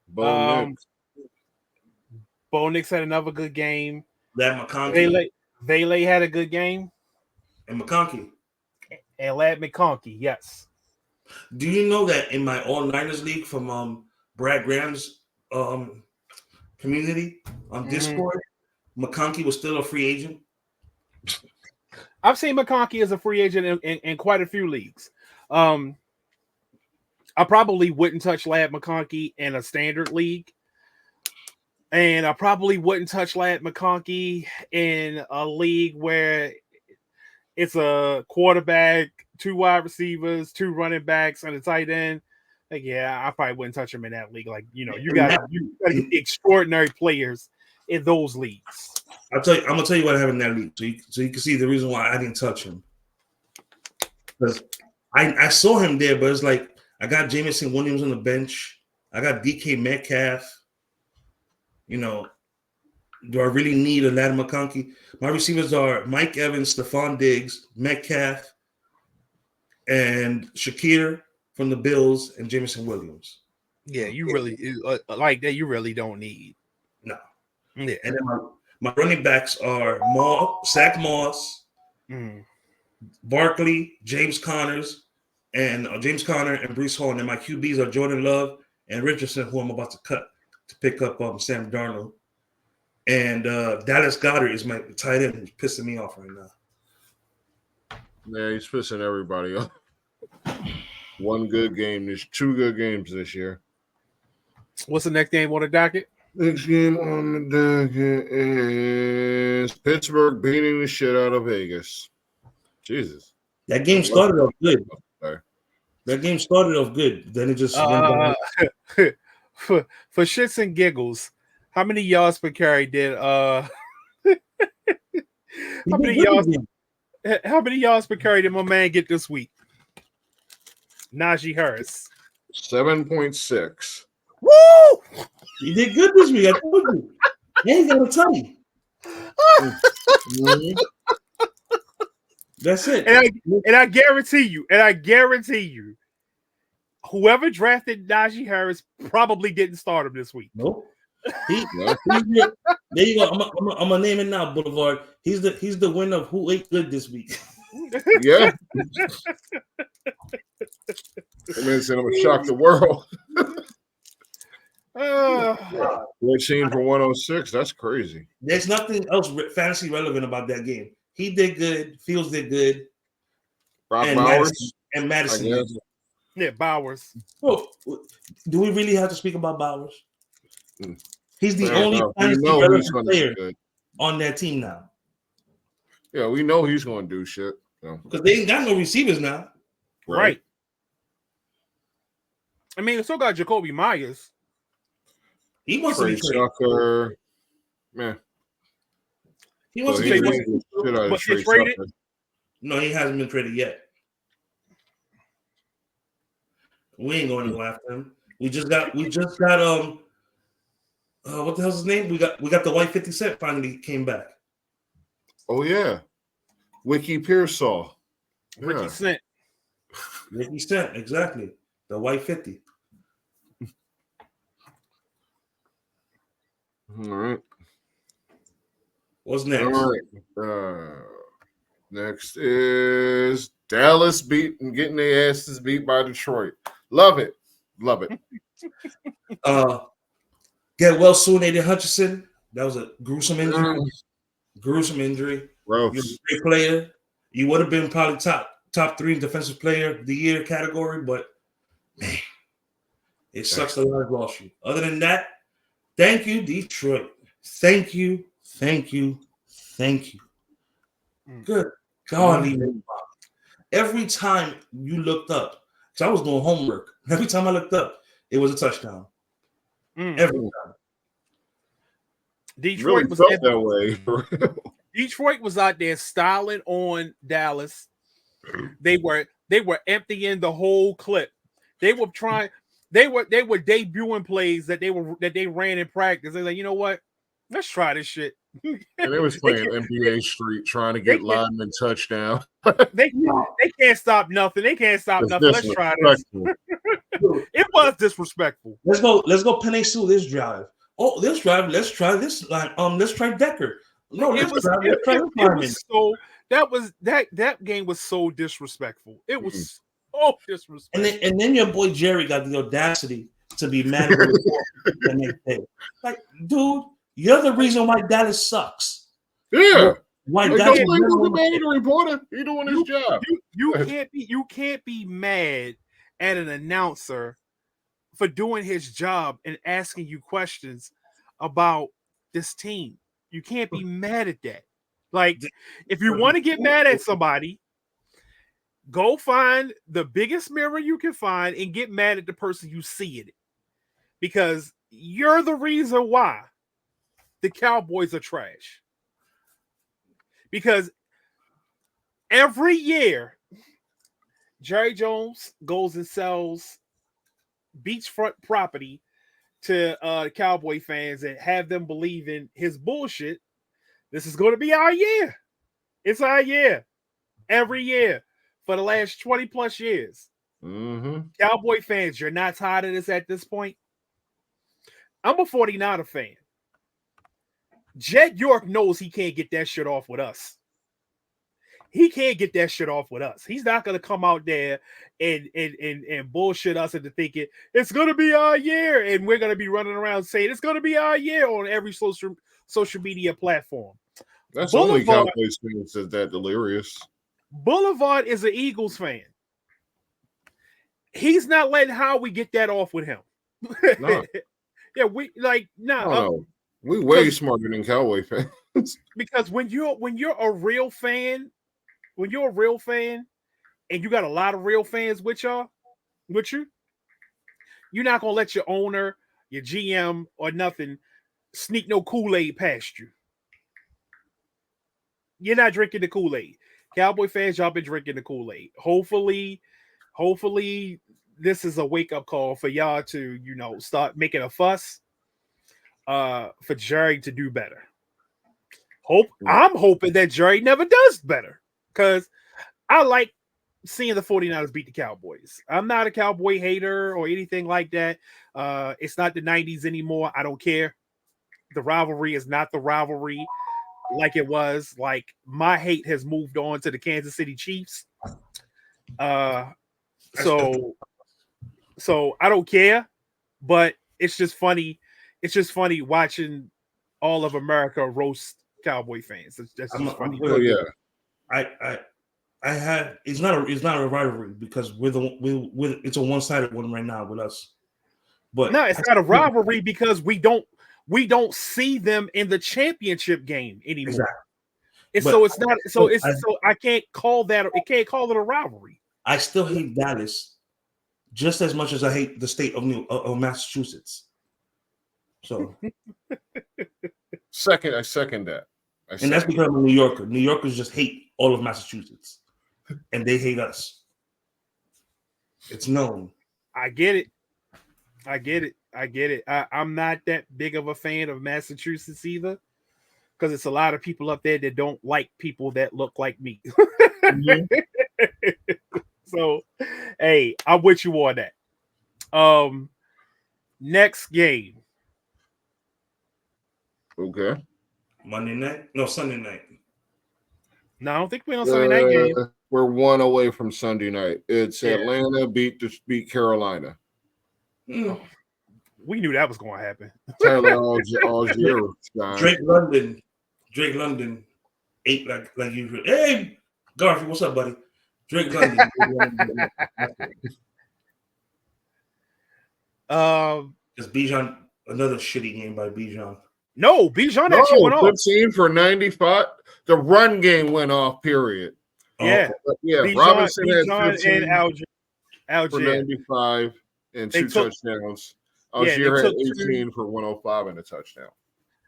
Bo Nix had another good game.
Lad McConkey.
Valet had a good game.
And McConkey.
And Lad McConkey, yes.
Do you know that in my All Niners League from Brad Graham's community on Discord, McConkey was still a free agent?
I've seen McConkey as a free agent in quite a few leagues. I probably wouldn't touch Lad McConkey in a standard league. And I probably wouldn't touch Lad McConkey in a league where it's a quarterback, 2 wide receivers, 2 running backs, and a tight end. Like, yeah, I probably wouldn't touch him in that league. Like, you got to get the extraordinary players in those leagues.
I'm gonna tell you what happened in that league, so you can see the reason why I didn't touch him. Because I saw him there, but it's like I got Jameson Williams on the bench. I got DK Metcalf. Do I really need a Ladd McConkey? My receivers are Mike Evans, Stephon Diggs, Metcalf, and Shakir from the Bills, and Jameson Williams.
Yeah, you really like that. You really don't need.
No.
Yeah.
And then my running backs are Zach Moss, Barkley, James Conner, and Brees Hall. And then my QBs are Jordan Love and Richardson, who I'm about to cut to pick up Sam Darnold. And Dallas Goedert is my tight end, who's pissing me off right now.
Yeah, he's pissing everybody off. Two good games this year.
What's the next game on the docket?
Next game on the docket is Pittsburgh beating the shit out of Vegas. Jesus.
That game started off good. Then it just went down.
For shits and giggles, how many yards per carry did how many yards per carry did my man get this week? Najee Harris.
7.6.
Woo!
He did good this week. I told you. He ain't got to tell you. That's it.
And I guarantee you, whoever drafted Najee Harris probably didn't start him this week.
Nope. There you go. I'm gonna name it now, Boulevard. He's the winner of who ate good this week.
Yeah. That man said I'm gonna shock the world. 14 for 106. That's crazy.
There's nothing else fantasy relevant about that game. He did good. Fields did good.
Bowers
and Madison.
Yeah, Bowers.
Oh, do we really have to speak about Bowers? He's the only fantasy relevant player on that team now.
Yeah, we know he's going to do shit.
Because they ain't got no receivers now.
Right. I mean, still got Jacoby Myers.
He wants to be
traded. Man.
He wants to be traded. No, he hasn't been traded yet. We ain't going to go after him. We just got what the hell's his name? We got the white 50 Cent finally came back.
Oh yeah. Wiki Pearsall.
Ricky Cent.
Ricky Cent, exactly. The white 50.
All right.
What's next?
All right. Next is Dallas getting their asses beat by Detroit. Love it.
Get well soon, Aiden Hutchinson. That was a gruesome injury. Gross. You're a great player. You would have been probably top 3 defensive player of the year category, but man, it sucks that I lost you. Other than that, thank you, Detroit. Thank you. Good God, every time you looked up, because I was doing homework. Every time I looked up, it was a touchdown. Every time.
Detroit
really felt that way.
Detroit was out there styling on Dallas. They were emptying the whole clip. They were debuting plays that they ran in practice. They're like, you know what? Let's try this shit.
And they was playing NBA Street trying to get linemen touchdown.
They can't stop nothing. Let's try this. It was disrespectful.
Let's go Penny Sue this drive. Oh, let's try this line. Let's try Decker. No,
that game was so disrespectful. It was so disrespectful.
And then your boy Jerry got the audacity to be mad at the next day. Like, dude, you're the reason why Dallas sucks.
Yeah.
Why
Dallas reporter? He doing his job.
You can't be mad at an announcer for doing his job and asking you questions about this team. You can't be mad at that. Like, if you want to get mad at somebody, go find the biggest mirror you can find and get mad at the person you see in it. Because you're the reason why the Cowboys are trash. Because every year, Jerry Jones goes and sells beachfront property to Cowboy fans and have them believe in his bullshit. This is going to be our year. It's our year. Every year for the last 20 plus years.
Mm-hmm.
Cowboy fans, you're not tired of this at this point. I'm a 49er fan. Jed York knows he can't get that shit off with us. He can't get that shit off with us. He's not gonna come out there and bullshit us into thinking it's gonna be our year, and we're gonna be running around saying it's gonna be our year on every social media platform.
That's
Boulevard,
only Cowboys fans that delirious.
Boulevard is an Eagles fan. He's not letting Howie get that off with him.
No.
Yeah, we like
no. We way smarter than Cowboy fans.
Because when you're a real fan, and you got a lot of real fans with you, you're not gonna let your owner, your GM, or nothing sneak no Kool-Aid past you. You're not drinking the Kool-Aid. Cowboy fans, y'all been drinking the Kool-Aid. Hopefully this is a wake-up call for y'all to, start making a fuss for Jerry to do better. I'm hoping that Jerry never does better because I like seeing the 49ers beat the Cowboys. I'm not a Cowboy hater or anything like that. It's not the 90s anymore. I don't care. The rivalry is not the rivalry like it was. Like, my hate has moved on to the Kansas City Chiefs. So I don't care, but it's just funny. It's just funny watching all of America roast Cowboy fans. That's just funny.
Oh yeah.
I had it's not a rivalry because it's a one-sided one right now with us. But
no, it's not a rivalry because we don't see them in the championship game anymore. Exactly. So I can't call that. It can't call it a rivalry.
I still hate Dallas just as much as I hate the state of Massachusetts. So
I second that.
And that's because I'm a New Yorker. New Yorkers just hate all of Massachusetts, and they hate us. It's known.
I get it. I'm not that big of a fan of Massachusetts either, because it's a lot of people up there that don't like people that look like me. Mm-hmm. So, hey, I'm with you on that. Next game.
Okay.
Monday night? No, Sunday night.
No, I don't think we're on Sunday night game.
We're one away from Sunday night. It's Atlanta beat Carolina.
Mm.
We knew that was going to happen.
Tyler Algier.
Drake London ate like usual. Hey, Garfield, what's up, buddy? Drake London. It's Bijan. Another shitty game by Bijan.
No, Bijan actually went off.
15 for 95. The run game went off, period.
Yeah.
Bijan, Robinson had 15
and Algier
for 95 and two touchdowns. Algier had 18 for 105 and a touchdown.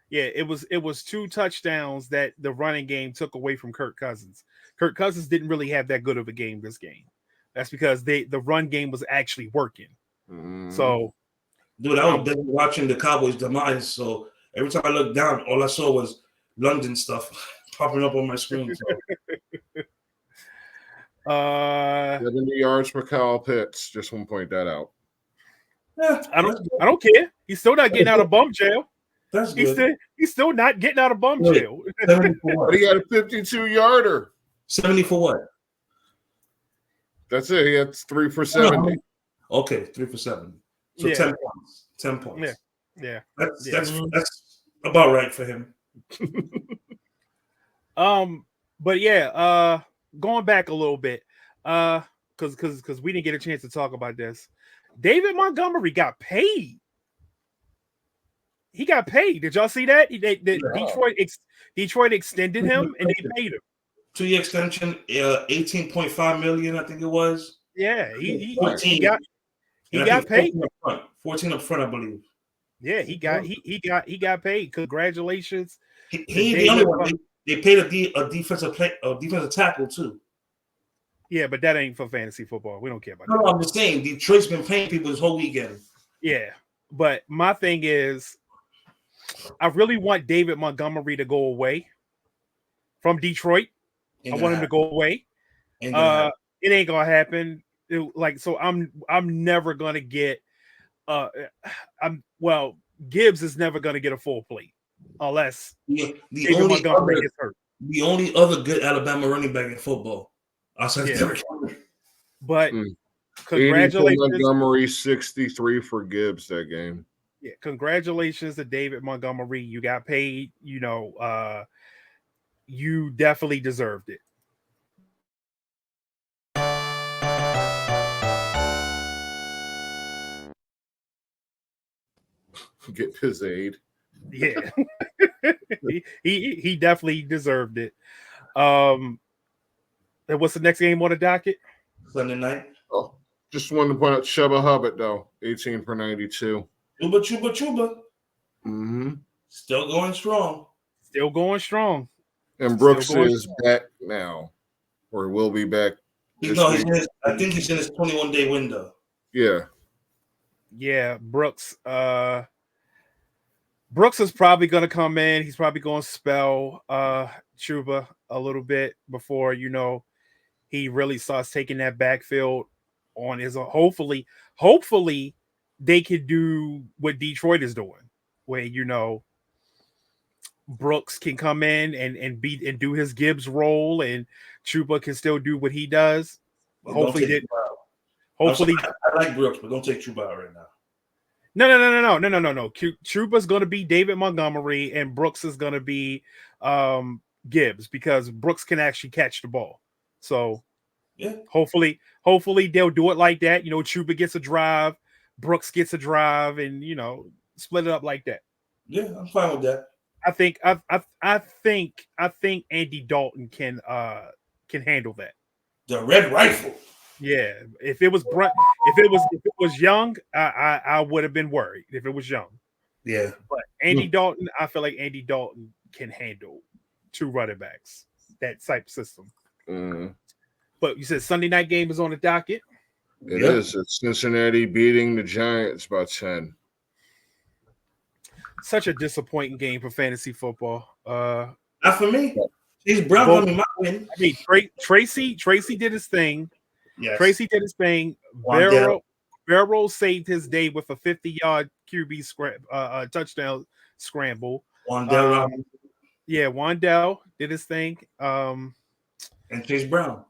Yeah, it was two touchdowns that the running game took away from Kirk Cousins. Kirk Cousins didn't really have that good of a game this game. That's because the run game was actually working. So,
dude, I was watching the Cowboys' demise. So every time I looked down, all I saw was London stuff popping up on my screen. So.
70 yards for Kyle Pitts. Just want to point that out.
Yeah, I don't care. He's still not getting out of bum jail.
That's good.
He's still not getting out of bum jail.
But he got a 52-yarder.
70 for what?
That's it. He had 3 for 70.
Okay, 3 for 7. So 10 points. 10 points.
Yeah.
That's about right for him.
But yeah, going back a little bit, because we didn't get a chance to talk about this. David Montgomery got paid. He got paid. Did y'all see that? Detroit extended him and they paid him.
2-year extension, $18.5 million, I think it was.
Yeah, he got paid.
14 up front, I believe.
Yeah, he got paid. Congratulations.
He the only one. They paid a defensive tackle too.
Yeah, but that ain't for fantasy football. We don't care about that.
No, I'm just saying Detroit's been paying people this whole weekend.
Yeah. But my thing is, I really want David Montgomery to go away from Detroit. I want him to go away. It ain't gonna happen. So I'm never gonna get Gibbs is never gonna get a full plate unless David Montgomery gets hurt.
The only other good Alabama running back in football.
But congratulations,
Montgomery, 63 for Gibbs that game.
Yeah, congratulations to David Montgomery. You got paid. You definitely deserved it.
Get his aid.
Yeah, he definitely deserved it. And what's the next game on the docket?
Sunday night.
Oh, just wanted to point out Chuba Hubbard though, 18 for 92.
Chuba.
Mm-hmm.
Still going strong.
And Brooks is back now, or will be back.
I think he's in his 21-day window.
Yeah.
Yeah, Brooks. Brooks is probably going to come in. He's probably going to spell Chuba a little bit before he really starts taking that backfield on his own. Hopefully they could do what Detroit is doing, where Brooks can come in and do his Gibbs role, and Chuba can still do what he does. Hopefully,
I like Brooks, but don't take Chuba out right now.
No. Chuba's going to be David Montgomery, and Brooks is going to be Gibbs, because Brooks can actually catch the ball. So,
yeah,
hopefully they'll do it like that. Chuba gets a drive, Brooks gets a drive, and split it up like that.
Yeah, I'm fine with that.
I think Andy Dalton can handle that.
The Red Rifle.
Yeah, if it was young, I would have been worried if it was young.
Yeah,
but Andy Dalton, I feel like Andy Dalton can handle two running backs, that type system.
Mm.
But you said Sunday night game is on the docket.
It is. It's Cincinnati beating the Giants by 10.
Such a disappointing game for fantasy football.
Not for me. He's Brown. I
mean, Tracy did his thing.
Yes.
Tracy did his thing. Barrow saved his day with a 50-yard QB touchdown scramble.
Wandell
did his thing.
And Chase Brown.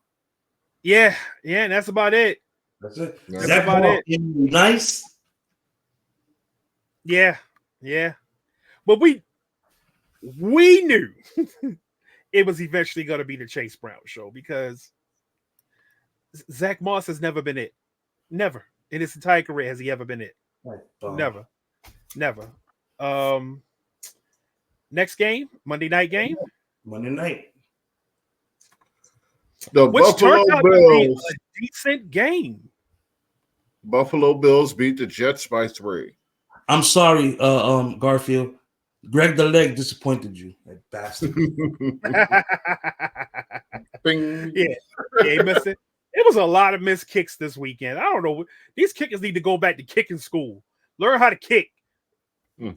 Yeah, and that's about it.
That's it.
That's about it.
Nice.
Yeah. But we knew it was eventually going to be the Chase Brown show, because Zach Moss has never been it. Never. In his entire career has he ever been it. Never. Next game, Monday night game.
Monday night.
Which turned out to be a decent game.
Buffalo Bills beat the Jets by 3.
I'm sorry, Garfield. Greg the Leg disappointed you, that bastard.
Bing.
Yeah, he missed it. It was a lot of missed kicks this weekend. I don't know. These kickers need to go back to kicking school. Learn how to kick. You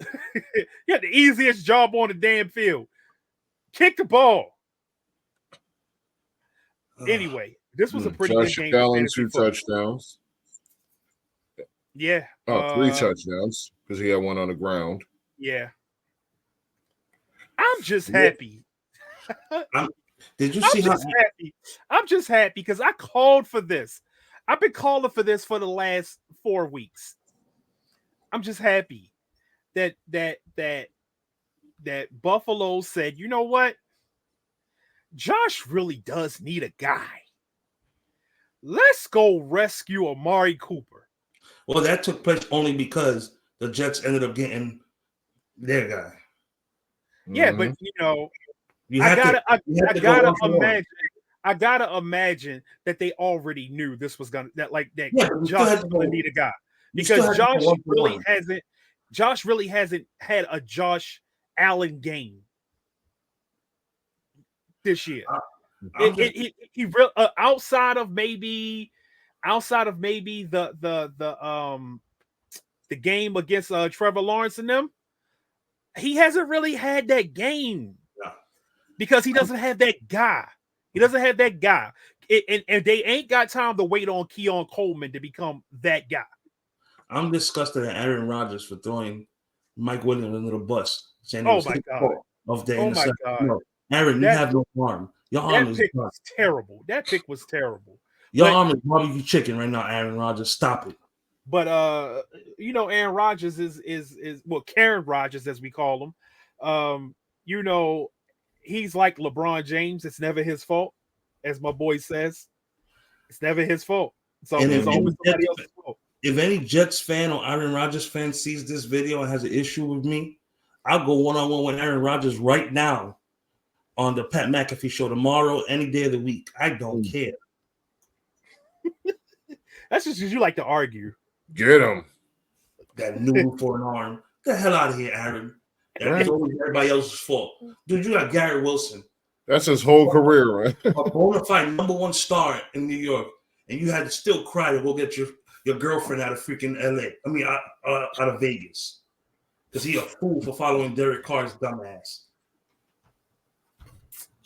got the easiest job on the damn field. Kick the ball. Anyway, this was a pretty good game.
Josh Allen, 2 touchdowns.
Yeah.
3 touchdowns, because he had 1 on the ground.
Yeah. I'm just happy.
Did you see how
happy? I'm just happy because I called for this. I've been calling for this for the last 4 weeks. I'm just happy that Buffalo said, you know what? Josh really does need a guy. Let's go rescue Amari Cooper.
Well, that took place only because the Jets ended up getting their guy.
Yeah, but I gotta imagine that they already knew this was Josh was gonna need a guy, because Josh really hasn't had a Josh Allen game this year. He outside of maybe the the game against Trevor Lawrence and them, he hasn't really had that game because he doesn't have that guy. He doesn't have that guy. And they ain't got time to wait on Keon Coleman to become that guy.
I'm disgusted at Aaron Rodgers for throwing Mike Williams under the bus. Saying
Oh my God.
Of the
Oh my God.
No, Aaron, you have no arm. Your arm is
was terrible. That pick was terrible.
Your arm is barbecue chicken right now, Aaron Rodgers. Stop it.
But Aaron Rodgers is Karen Rodgers, as we call him. He's like LeBron James. It's never his fault, as my boy says. It's never his fault. So it's always somebody else's fault.
If any Jets fan or Aaron Rodgers fan sees this video and has an issue with me, I'll go one-on-one with Aaron Rodgers right now on the Pat McAfee show tomorrow, any day of the week. I don't care.
That's just because you like to argue.
Get him.
That noodle for an arm. Get the hell out of here, Aaron. It's always everybody else's fault. Dude, you got Garrett Wilson.
That's his whole career, right?
A bona fide #1 star in New York, and you had to still cry to go get your girlfriend out of freaking LA. I mean, out of Vegas. Because he a fool for following Derek Carr's dumbass.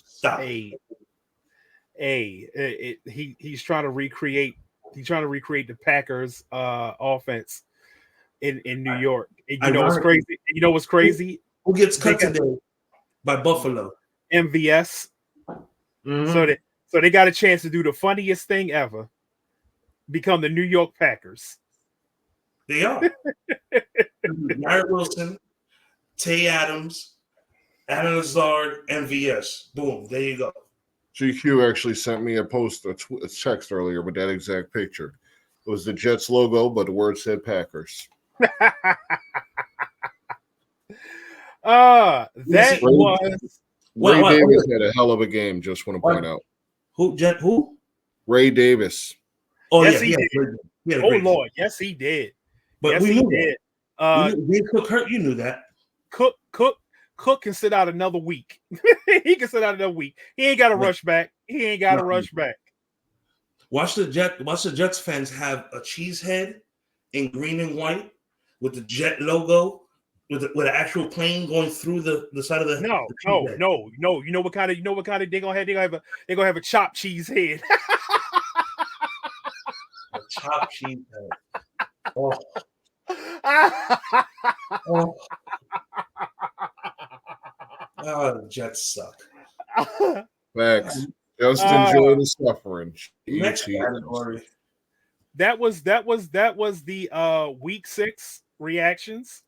Stop.
He's trying to recreate. He's trying to recreate the Packers offense in New York. And you know what's crazy? You know what's crazy?
Who gets cut today by Buffalo?
MVS. Mm-hmm. So they got a chance to do the funniest thing ever. Become the New York Packers.
They are. Garrett Wilson, Tay Adams, Adam Lazard, MVS. Boom. There you go.
GQ actually sent me a text earlier with that exact picture. It was the Jets logo, but the word said Packers.
That was
Ray Davis had a hell of a game. Just want to point out.
Who?
Ray Davis.
Oh
yes,
yeah,
he did. Oh Lord, yes he did.
But
yes,
we
he
knew
did.
That. Cook hurt. You knew that.
Cook can sit out another week. He can sit out another week. He ain't got to rush back.
Watch the Jets fans have a cheese head in green and white with the Jet logo with an actual plane going through the side of the
No. You know what kind of they gonna have? They're gonna have a chopped cheese head.
A chopped cheese head. Oh. Oh, the Jets suck.
Facts. Just enjoy the suffering.
That was the week 6 reactions.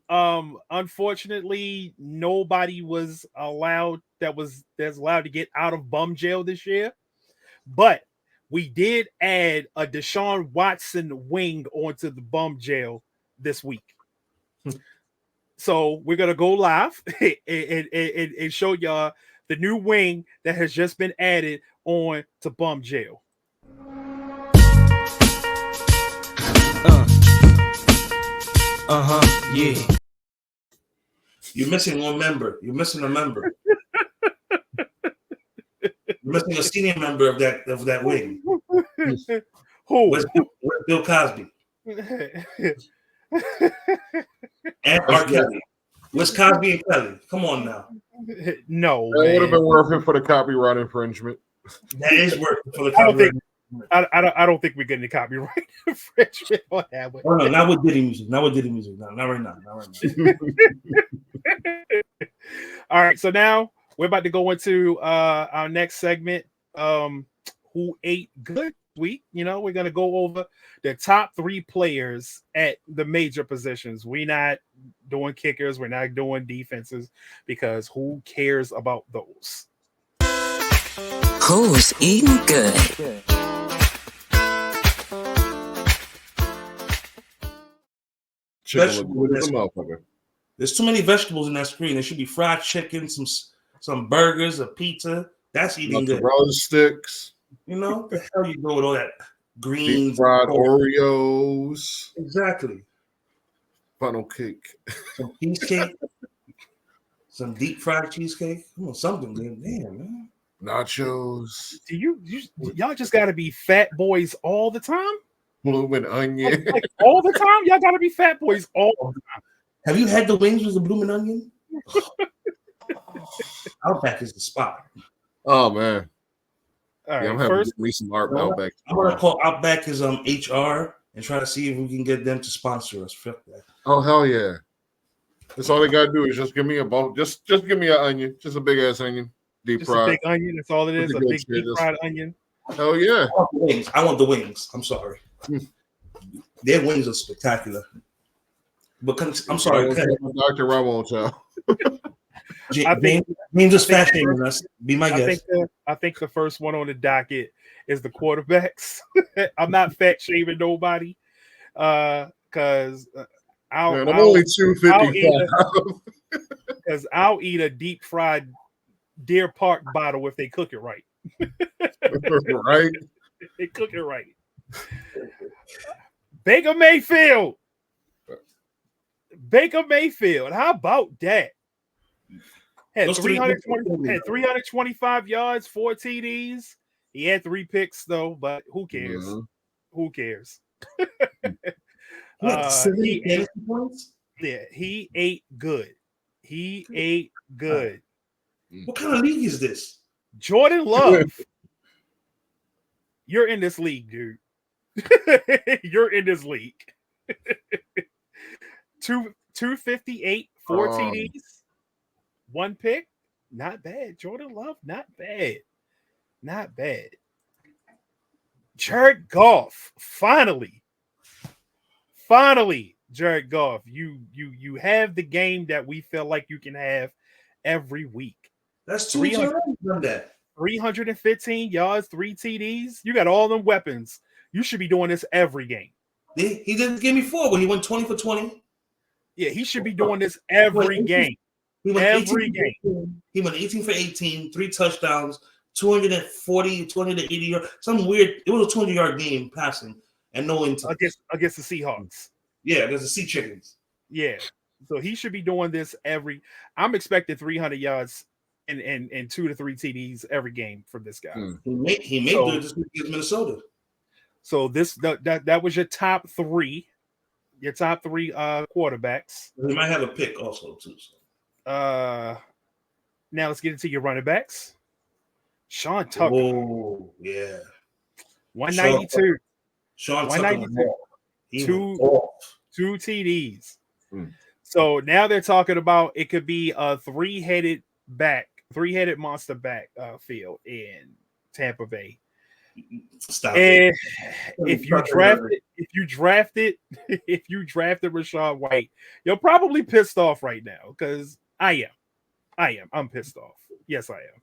Unfortunately, nobody was allowed that's allowed to get out of bum jail this year. But we did add a Deshaun Watson wing onto the bum jail this week. So we're gonna go live and show y'all the new wing that has just been added on to bum jail.
Yeah. You're missing one member. You're missing a member. You're missing a senior member of that wing.
Who?
Where's Bill Cosby? And R. Kelly. Where's Cosby and Kelly? Come on now.
No,
that would have been worth it for the copyright infringement.
That is worth it for the copyright.
I don't think we're getting the copyright infringement on that one.
No, not with Diddy music. Not with Diddy music. No, not right now.
All right, so now we're about to go into our next segment. Who ate good week? We're gonna go over the top 3 players at the major positions. We're not doing kickers, we're not doing defenses, because who cares about those?
Who's eating good?
There's too many vegetables in that screen. There should be fried chicken, some burgers, a pizza. That's eating good.
Sticks.
What the hell you doing with all that greens?
Deep fried Oreos.
Exactly.
Funnel cake.
Some cheesecake. Some deep fried cheesecake. Come on, something good. Damn, man.
Nachos.
Do y'all just got to be fat boys all the time?
Blooming onion.
Like all the time, y'all gotta be fat boys all the time.
Have you had the wings with the blooming onion? Outback is the spot.
Oh man.
All right,
I'm having
first,
me some art
You know,
Outback.
I'm gonna call Outback his HR and try to see if we can get them to sponsor us. Fuck that.
Oh hell yeah. That's all they gotta do is just give me a bowl. Just give me an onion. Just a big ass onion. Deep
just a
fried.
big onion. That's all it is.
With
A
the
big
good shit,
deep fried onion.
Hell yeah.
I want the wings. I'm sorry. Their wings are spectacular. But I'm sorry.
Dr. Ramon, child.
James is fat shaming us. Be my guest.
I think the first one on the docket is the quarterbacks. I'm not fat shaming nobody, because
I'm only 255.
Because I'll eat a deep fried Deer Park bottle if they cook it right.
Right?
They cook it right. Baker Mayfield. How about that? Had 325 yards, 4 TDs. He had 3 picks though, but who cares?
Mm-hmm.
Who cares? He ate good. He ate good.
What kind of league is this?
Jordan Love. You're in this league, dude. You're in this league. 258, 4 TDs, 1 pick. Not bad. Jordan Love, not bad. Not bad. Jared Goff, finally, Jared Goff. You have the game that we feel like you can have every week.
That's 2 weeks already done that.
315 yards, 3 TDs. You got all them weapons. You should be doing this every game.
He didn't give me 4 when he went 20 for 20.
Yeah, he should be doing this every game.
He went
every game.
He went 18 for 18, 3 touchdowns, 240, 280 yards. Some weird. It was a 200-yard game passing and no intent.
Against the Seahawks.
Yeah, there's the Sea Chickens.
Yeah. So he should be doing this I'm expecting 300 yards and 2 to 3 TDs every game from this guy.
He may do it this week against Minnesota. So
that was your top 3. Your top 3 quarterbacks.
He might have a pick also too. So.
Now let's get into your running backs. Sean Tucker.
Oh yeah.
192.
Sean Tucker.
2 TDs. So now they're talking about it could be a 3-headed monster back field in Tampa Bay.
Stop
and if you drafted Rachaad White, you're probably pissed off right now because I am. I'm pissed off. Yes, I am.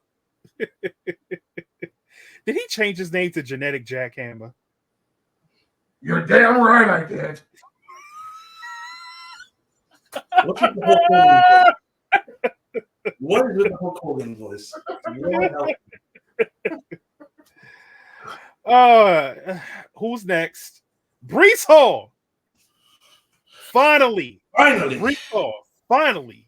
Did he change his name to Genetic Jackhammer?
You're damn right I did.
What is with the Hulk Hogan voice?
Who's next? Breece Hall. Finally. Breece Hall. Finally.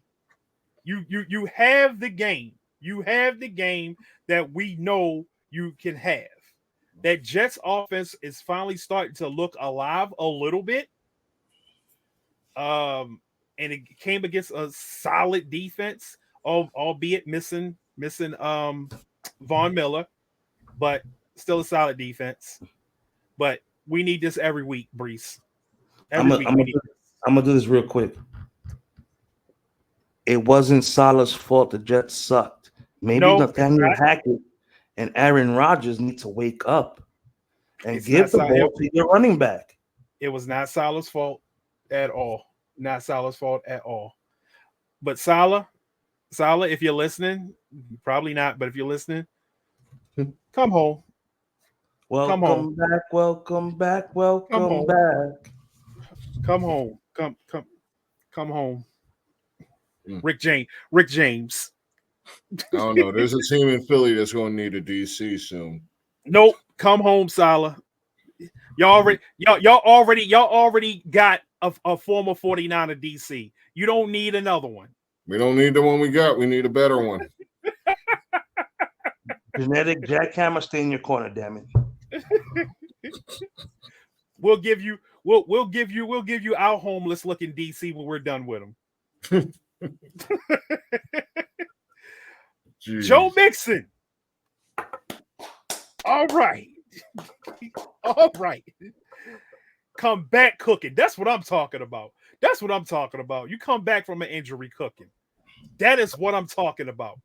You have the game. You have the game that we know you can have. That Jets offense is finally starting to look alive a little bit. And it came against a solid defense, albeit missing Von Miller, but still a solid defense. But we need this every week, Breece.
I'm gonna do this real quick. It wasn't Salah's fault the Jets sucked. Maybe Nathaniel Hackett and Aaron Rodgers need to wake up and give the ball to your running back.
It was not Salah's fault at all. Not Salah's fault at all. But Salah, if you're listening, probably not, but if you're listening, come home.
Welcome back.
Come home. Come home. Rick James.
I don't know. There's a team in Philly that's going to need a DC soon.
Nope. Come home, Salah. Y'all already got a former 49er DC. You don't need another one.
We don't need the one we got. We need a better one.
Genetic Jackhammer, stay in your corner, damn it.
We'll give you our homeless looking DC when we're done with them. Joe Mixon. All right. All right. Come back cooking. That's what I'm talking about. That's what I'm talking about. You come back from an injury cooking. That is what I'm talking about.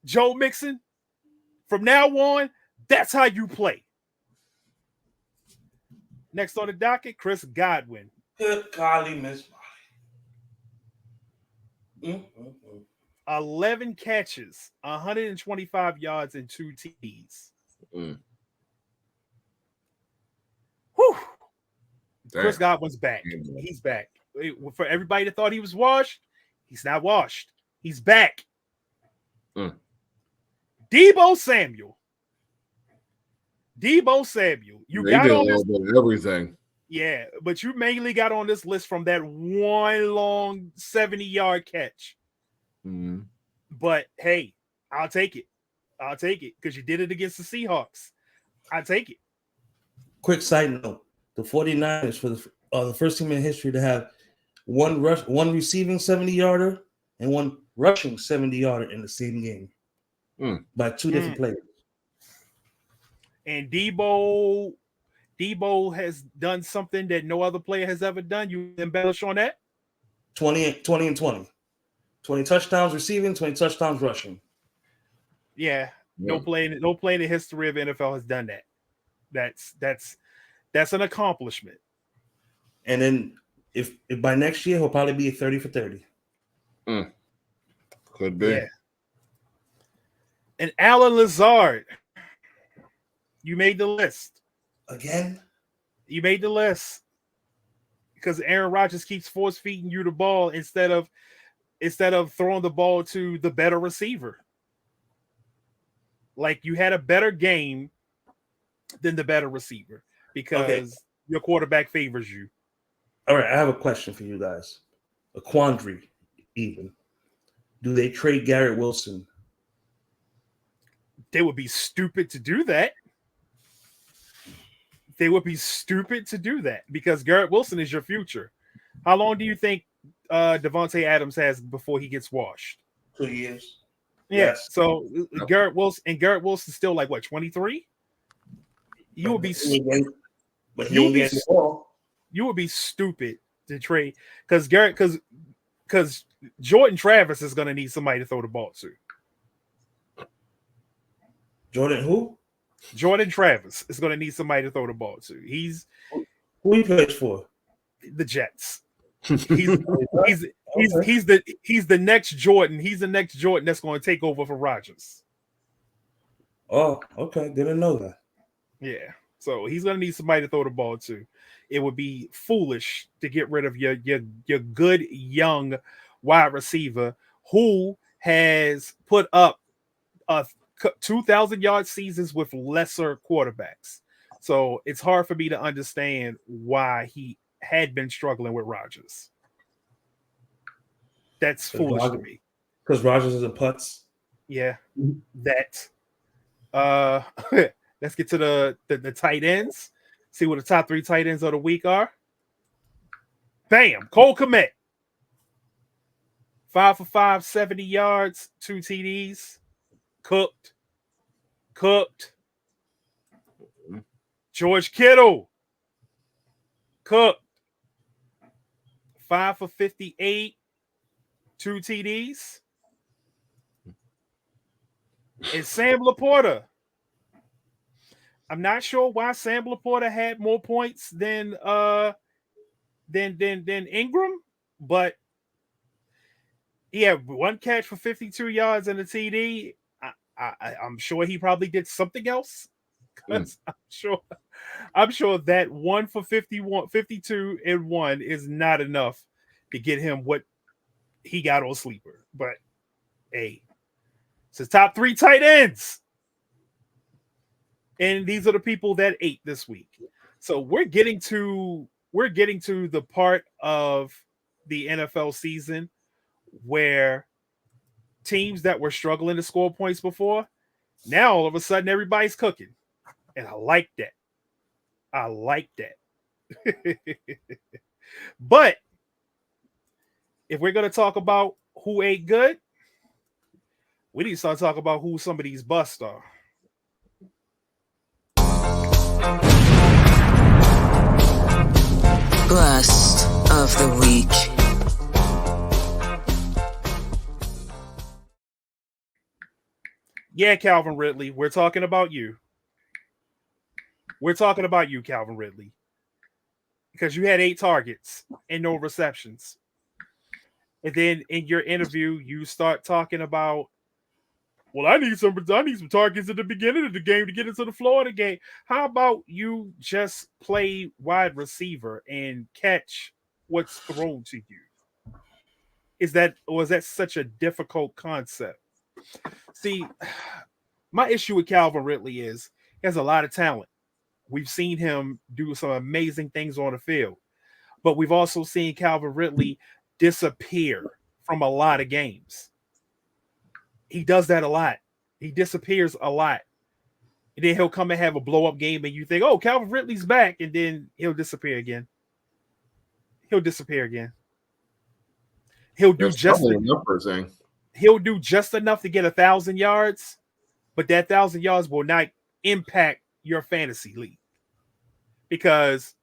Joe Mixon, from now on, that's how you play. Next on the docket, Chris Godwin.
Good golly, Miss Molly.
11 catches, 125 yards, and 2 TDs. Whew. Chris Godwin's back. He's back. For everybody that thought he was washed, he's not washed. He's back. Deebo Samuel. You got on this,
everything.
Yeah, but you mainly got on this list from that one long 70-yard catch. But hey, I'll take it. Because you did it against the Seahawks. I'll take it.
Quick side note: the 49ers for the first team in history to have one receiving 70-yarder and one rushing 70-yarder in the same game by two different players.
And Deebo has done something that no other player has ever done. You embellish on that?
20 and 20. 20 touchdowns receiving, 20 touchdowns rushing.
Yeah. No play in the history of NFL has done that. That's an accomplishment.
And then if by next year he'll probably be 30 for 30.
Could be.
Yeah. And Alan Lazard. You made the list.
Again?
You made the list. Because Aaron Rodgers keeps force feeding you the ball instead of throwing the ball to the better receiver. Like you had a better game than the better receiver because your quarterback favors you.
All right, I have a question for you guys. A quandary, even. Do they trade Garrett Wilson?
They would be stupid to do that. Because Garrett Wilson is your future. How long do you think Devontae Adams has before he gets washed?
2 years.
Yeah.
Yes.
So Garrett Wilson's still like what, 23? You would be stupid to trade because Jordan Travis is going to need somebody to throw the ball to.
Jordan who?
Jordan Travis is going to need somebody to throw the ball to.
Who he plays for?
The Jets. He's the next Jordan. He's the next Jordan that's going to take over for Rodgers.
Oh, okay. Didn't know that.
Yeah. So he's going to need somebody to throw the ball to. It would be foolish to get rid of your good young wide receiver who has put up 2,000-yard seasons with lesser quarterbacks. So it's hard for me to understand why he had been struggling with Rodgers. That's foolish to me.
Because Rodgers is a putz.
Yeah, that. Let's get to the tight ends. See what the top 3 tight ends of the week are. Bam! Cole Kmet. 5 for 5, 70 yards, 2 TDs. Cooked. George Kittle. Cooked. 5 for 58, 2 TDs. And Sam Laporta. I'm not sure why Sam Laporta had more points than Ingram, but he had 1 catch for 52 yards and a TD. I'm sure he probably did something else. Because I'm sure that 1 for 51, 52 and 1 is not enough to get him what he got on Sleeper. But hey, it's the top 3 tight ends. And these are the people that ate this week. So we're getting to the part of the NFL season where teams that were struggling to score points before, now all of a sudden everybody's cooking. And I like that. But if we're going to talk about who ain't good, we need to start talking about who some of these busts are.
Bust of the week.
Yeah, Calvin Ridley, we're talking about you. We're talking about you, Calvin Ridley, because you had 8 targets and no receptions. And then in your interview, you start talking about, well, I need some targets at the beginning of the game to get into the flow of the game. How about you just play wide receiver and catch what's thrown to you? Is that such a difficult concept? See, my issue with Calvin Ridley is he has a lot of talent. We've seen him do some amazing things on the field, but we've also seen Calvin Ridley disappear from a lot of games. He does that a lot. He disappears a lot. And then he'll come and have a blow-up game, and you think, oh, Calvin Ridley's back, and then he'll disappear again. He'll do just enough to get 1,000 yards, but that 1,000 yards will not impact your fantasy league. Because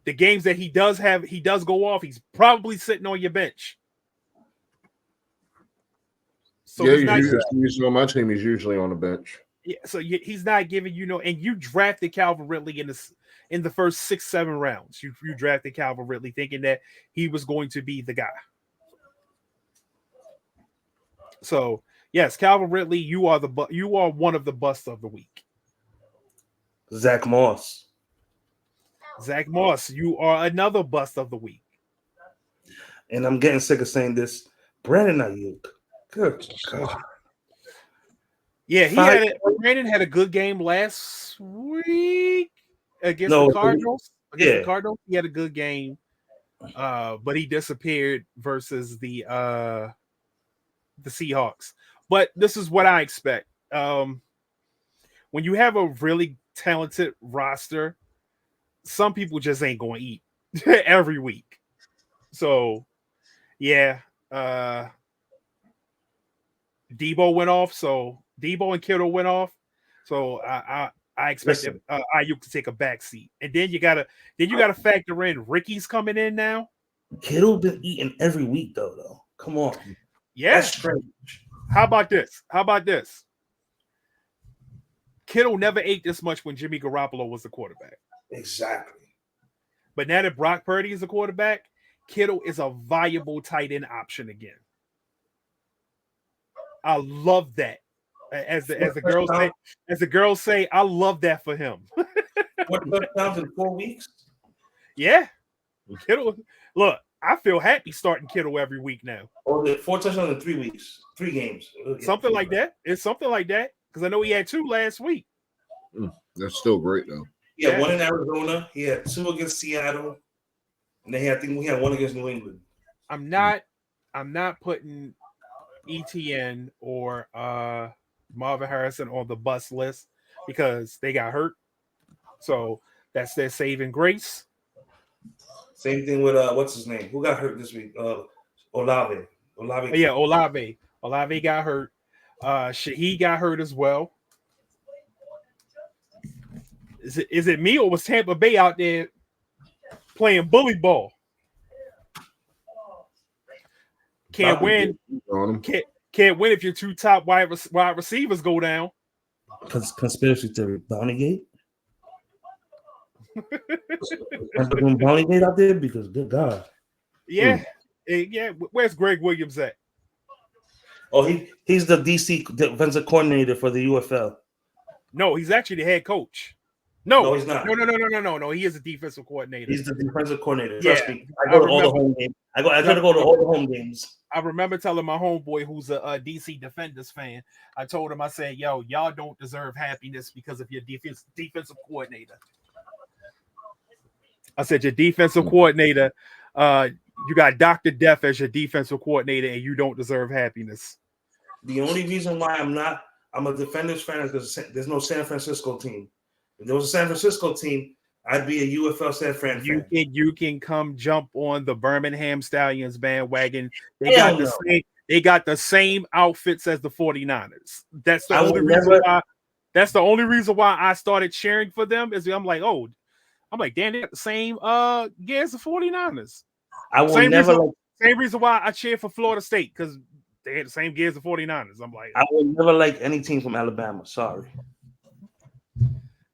the games that he does go off, he's probably sitting on your bench.
So yeah, usually on my team, he's usually on the bench.
Yeah, so he's not giving you and you drafted Calvin Ridley in the first 6-7 rounds. You drafted Calvin Ridley thinking that he was going to be the guy. So yes, Calvin Ridley, you are one of the busts of the week.
Zach Moss,
you are another bust of the week.
And I'm getting sick of saying this. Brandon Ayuk. Good God.
Yeah, Brandon had a good game last week against the Cardinals. The Cardinals, he had a good game, but he disappeared versus the Seahawks. But this is what I expect. When you have a really talented roster, some people just ain't going to eat every week. So, yeah. Debo went off, so Debo and Kittle went off. So I expect Ayuk to take a back seat. And then you gotta factor in Ricky's coming in now.
Kittle been eating every week though. Come on.
Yeah. That's strange. How about this? Kittle never ate this much when Jimmy Garoppolo was the quarterback.
Exactly.
But now that Brock Purdy is the quarterback, Kittle is a viable tight end option again. I love that. As the girls say, I love that for him.
What touchdowns in 4 weeks?
Yeah. Kittle. Look, I feel happy starting Kittle every week now.
Oh, 4 touchdowns in 3 weeks, 3 games.
Something like that. It's something like that. Because I know he had 2 last week.
That's still great though.
He had 1 in Arizona. He had 2 against Seattle, and then I think we had 1 against New England.
I'm not putting ETN or Marvin Harrison on the bus list because they got hurt. So that's their saving grace.
Same thing with what's his name? Who got hurt this week? Olave.
Yeah, Olave. Olave got hurt. Shaheed got hurt as well. Is it me or was Tampa Bay out there playing bully ball? Can't win if your 2 top wide receivers go down.
Conspiracy theory. Bountygate? I'm doing Bountygate out there because good God.
Yeah. Yeah. Where's Greg Williams at?
Oh, he's the DC defensive coordinator for the UFL.
No, he's actually the head coach. No,
he's not.
No. He is a defensive coordinator.
He's the defensive coordinator. Trust me. I go to all the home games. I got to go to all the home games.
I remember telling my homeboy who's a DC Defenders fan, I told him, I said, yo, y'all don't deserve happiness because of your defensive coordinator. I said, your defensive coordinator, you got Dr. Death as your defensive coordinator, and you don't deserve happiness.
The only reason why I'm a Defenders fan is because there's no San Francisco team. If there was a San Francisco team, I'd be a UFL San Fran fan.
You can come jump on the Birmingham Stallions bandwagon. They got the same outfits as the 49ers. That's the only reason why. That's the only reason why I started cheering for them. Is I'm like, damn, they got the same gear as the 49ers. Same reason why I cheer for Florida State, because they had the same gear as the 49ers. I'm like,
I would never like any team from Alabama. Sorry.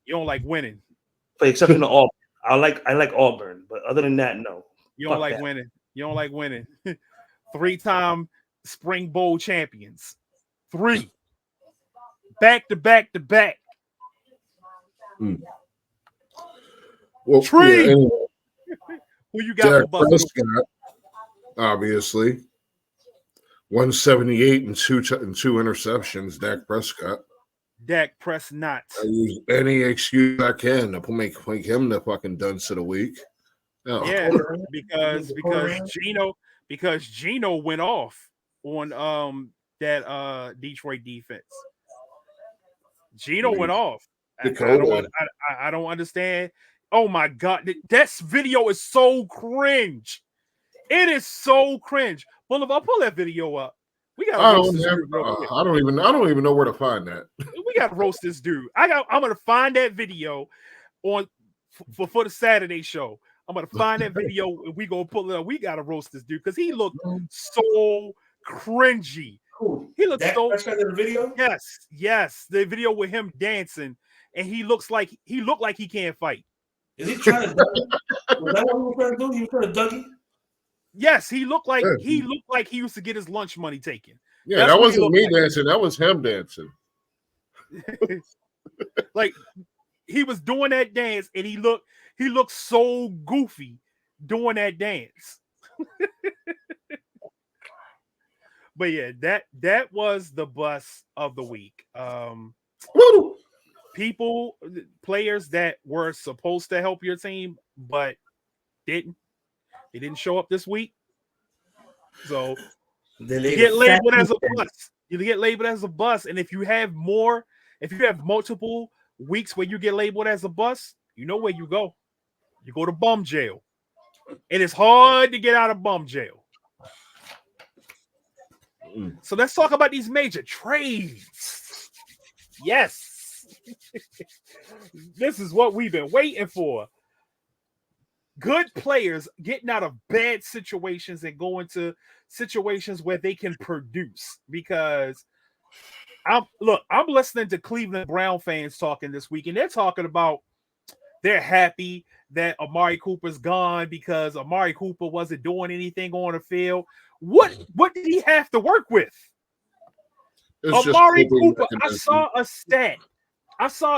You don't like winning.
Except for the Auburn. I like Auburn, but other than that, no.
You don't like winning. You don't like winning. 3-time Spring Bowl champions. 3. Back to back to back.
Well,
Tree.
Yeah, anyway.
Who you got for
Prescott, obviously. 178 and two interceptions, Dak Prescott.
Dak Prescott.
I use any excuse I can to make him the fucking dunce of the week. Oh.
Yeah, because Geno went off on that Detroit defense. Geno went off. I don't understand. Oh my God, that video is so cringe. It is so cringe. Boulevard, pull that video up. We got.
I don't even know where to find that.
We got to roast this dude. I'm gonna find that video for the Saturday show. I'm gonna find that video and we gonna pull it up. We gotta roast this dude because he looked so cringy. He looked so.
The video?
Yes, the video with him dancing, and he looked like he can't fight.
Is he trying to? Was that what he was trying to do? He was trying to Dougie?
Yes, he looked like he used to get his lunch money taken.
Yeah, that wasn't me dancing. That was him dancing.
Like he was doing that dance, and he looked so goofy doing that dance. But yeah, that was the bust of the week. Players that were supposed to help your team but didn't. They didn't show up this week. So you get labeled as a bust. You get labeled as a bust. And if you have multiple weeks where you get labeled as a bust, you know where you go. You go to bum jail. And it's hard to get out of bum jail. So let's talk about these major trades. Yes. This is what we've been waiting for. Good players getting out of bad situations and going to situations where they can produce. Because I'm listening to Cleveland Brown fans talking this week, and they're talking about they're happy that Amari Cooper's gone because Amari Cooper wasn't doing anything on the field. What did he have to work with? Amari Cooper, I saw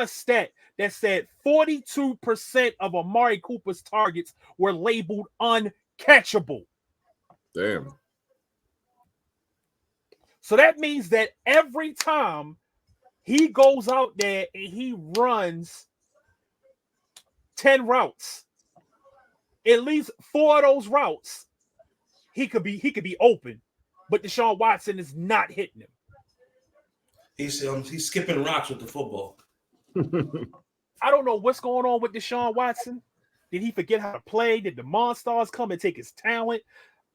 a stat that said 42% of Amari Cooper's targets were labeled uncatchable.
Damn.
So that means that every time he goes out there and he runs 10 routes, at least 4 of those routes, he could be open, but Deshaun Watson is not hitting him.
He's skipping rocks with the football.
I don't know what's going on with Deshaun Watson. Did he forget how to play? Did the Monstars come and take his talent?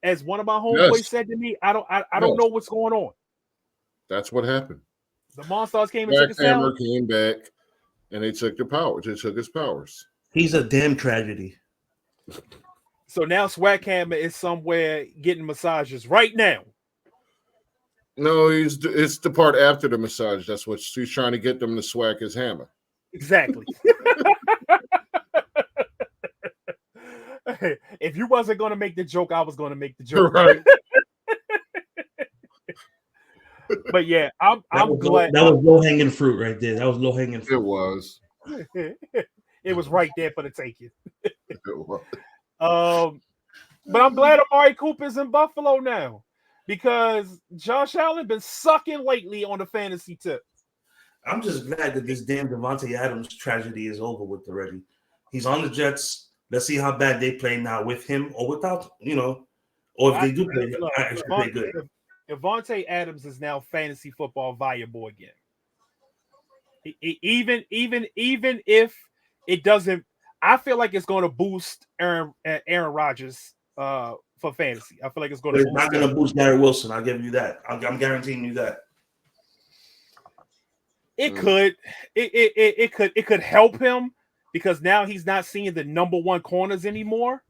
As one of my homeboys said to me, I don't know what's going on.
That's what happened.
The Monstars came and took his talent.
Came back, and they took the power. They took his powers.
He's a damn tragedy.
So now Swackhammer is somewhere getting massages right now.
No, it's the part after the massage. That's what he's trying to get them to swag his hammer.
Exactly. If you wasn't going to make the joke, I was going to make the joke.
Right.
But yeah, I'm glad.
That was low-hanging fruit right there. That was low-hanging fruit.
It was.
It was right there for the taking.
It was.
But I'm glad Amari Cooper's in Buffalo now because Josh Allen been sucking lately on the fantasy tip.
I'm just glad that this damn Devontae Adams tragedy is over with already. He's on the Jets. Let's see how bad they play now with him or without, or if they do play, actually play good.
Devontae Adams is now fantasy football viable again. Even if it doesn't, I feel like it's going to boost Aaron Rodgers for fantasy. I feel like it's going to.
It's not going to boost Garrett Wilson. I'll give you that. I'm guaranteeing you that.
It could. It could help him because now he's not seeing the number one corners anymore.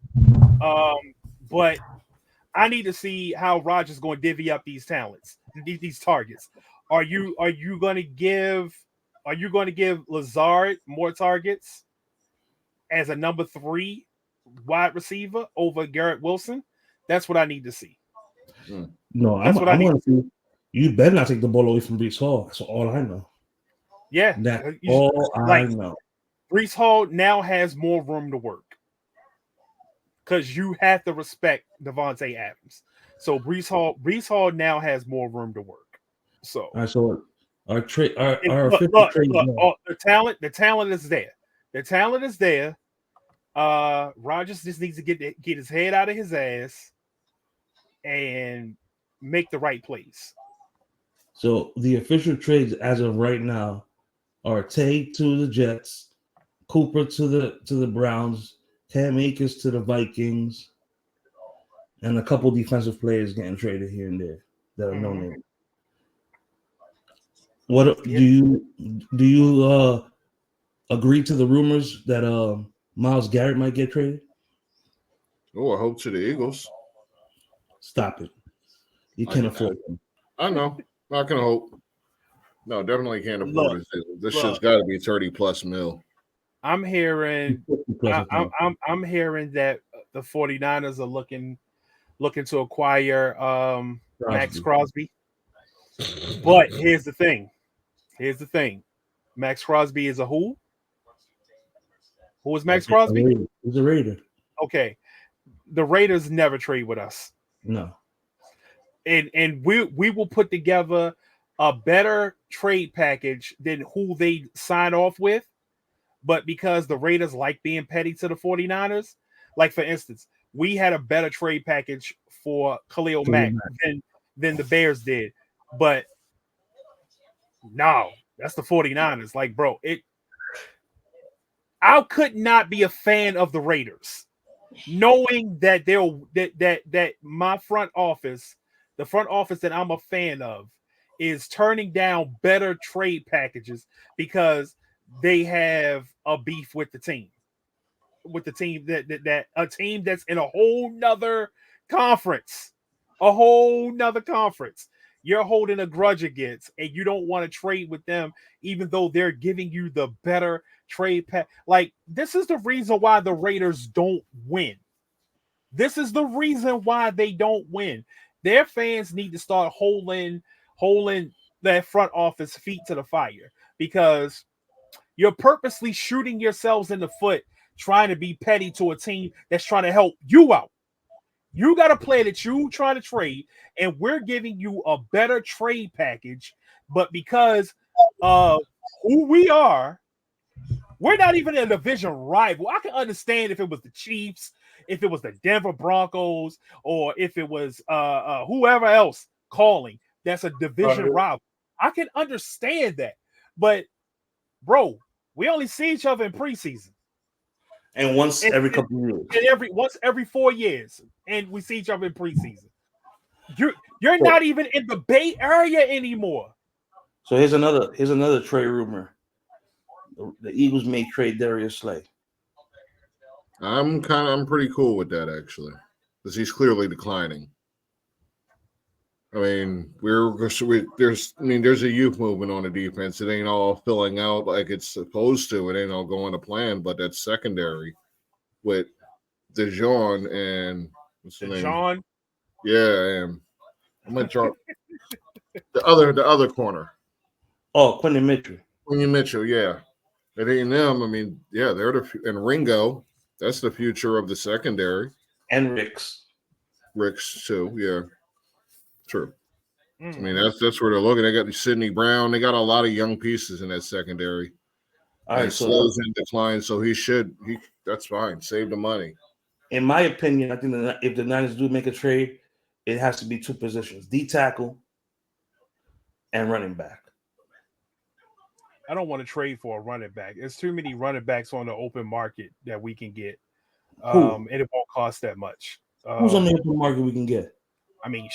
But I need to see how Rodgers is going to divvy up these talents, these targets. Are you going to give Lazard more targets as a number 3 wide receiver over Garrett Wilson? That's what I need to see.
No, I'm going to see. You better not take the ball away from Brees Hall. That's all I know.
Yeah,
that's all I know.
Brees Hall now has more room to work because you have to respect Devontae Adams. So Brees Hall now has more room to work. So,
all right, so our trade, our
look, the talent is there. The talent is there. Rodgers just needs to get his head out of his ass and make the right plays.
So the official trades as of right now are Tay to the Jets, Cooper to the Browns, Cam Akers to the Vikings, and a couple defensive players getting traded here and there that are no name. What do you agree to the rumors that Myles Garrett might get traded?
Oh, I hope to the Eagles.
Stop it. You can't afford them.
I know. Not gonna hope. No, definitely can't afford it. This shit's got to be 30+ mil.
I'm hearing I'm hearing that the 49ers are looking to acquire Max Crosby. But here's the thing. Max Crosby is a who? Who is Max Crosby?
He's a Raider.
Okay. The Raiders never trade with us.
No.
And we will put together a better trade package than who they sign off with. But because the Raiders like being petty to the 49ers, like for instance, we had a better trade package for Khalil Mack than the Bears did. But no, that's the 49ers. Like, bro, I could not be a fan of the Raiders, knowing that that my front office, the front office that I'm a fan of, is turning down better trade packages because they have a beef with the team. With the team that a team that's in a whole nother conference. You're holding a grudge against, and you don't want to trade with them, even though they're giving you the better trade pack. Like, this is the reason why the Raiders don't win. This is the reason why they don't win. Their fans need to start holding that front office feet to the fire, because you're purposely shooting yourselves in the foot trying to be petty to a team that's trying to help you out. You got a player that you trying to trade, and we're giving you a better trade package, but because of who we are, we're not even a division rival. I can understand if it was the Chiefs, if it was the Denver Broncos, or if it was whoever else calling that's a division rival. I can understand that. But, bro, we only see each other in preseason.
And once every couple of years.
And once every 4 years. And we see each other in preseason. You're not even in the Bay Area anymore.
So here's another trade rumor. The Eagles may trade Darius Slay.
I'm pretty cool with that, actually, because he's clearly declining. I mean, there's a youth movement on the defense. It ain't all filling out like it's supposed to. It ain't all going to plan, but that's secondary with DeJean and what's the name? Yeah, and I'm gonna drop the other corner.
Oh, Quentin
Mitchell, yeah. It ain't them. I mean, yeah, they're and Ringo. That's the future of the secondary.
And Ricks
too, yeah. True. I mean, that's where they're looking. They got Sidney Brown. They got a lot of young pieces in that secondary. All right, slows in decline, so that's fine. Save the money.
In my opinion, I think that if the Niners do make a trade, it has to be two positions: D tackle and running back.
I don't want to trade for a running back. There's too many running backs on the open market that we can get, and it won't cost that much.
Who's on the open market we can get?
I mean,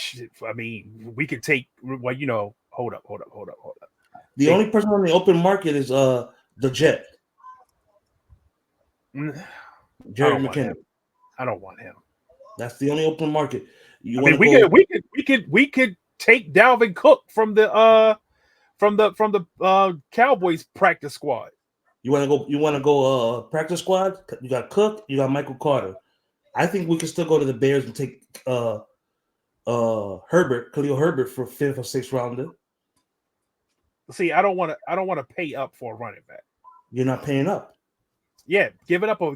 we could take. Well, hold up.
The only person on the open market is the Jet, Jerry McKinnon.
I don't want him.
That's the only open market.
We could take Dalvin Cook from the Cowboys practice squad.
You want to go practice squad? You got Cook, you got Michael Carter. I think we can still go to the Bears and take Khalil Herbert for 5th or 6th rounder.
See, I don't want to pay up for a running back.
You're not paying up.
Yeah, giving up a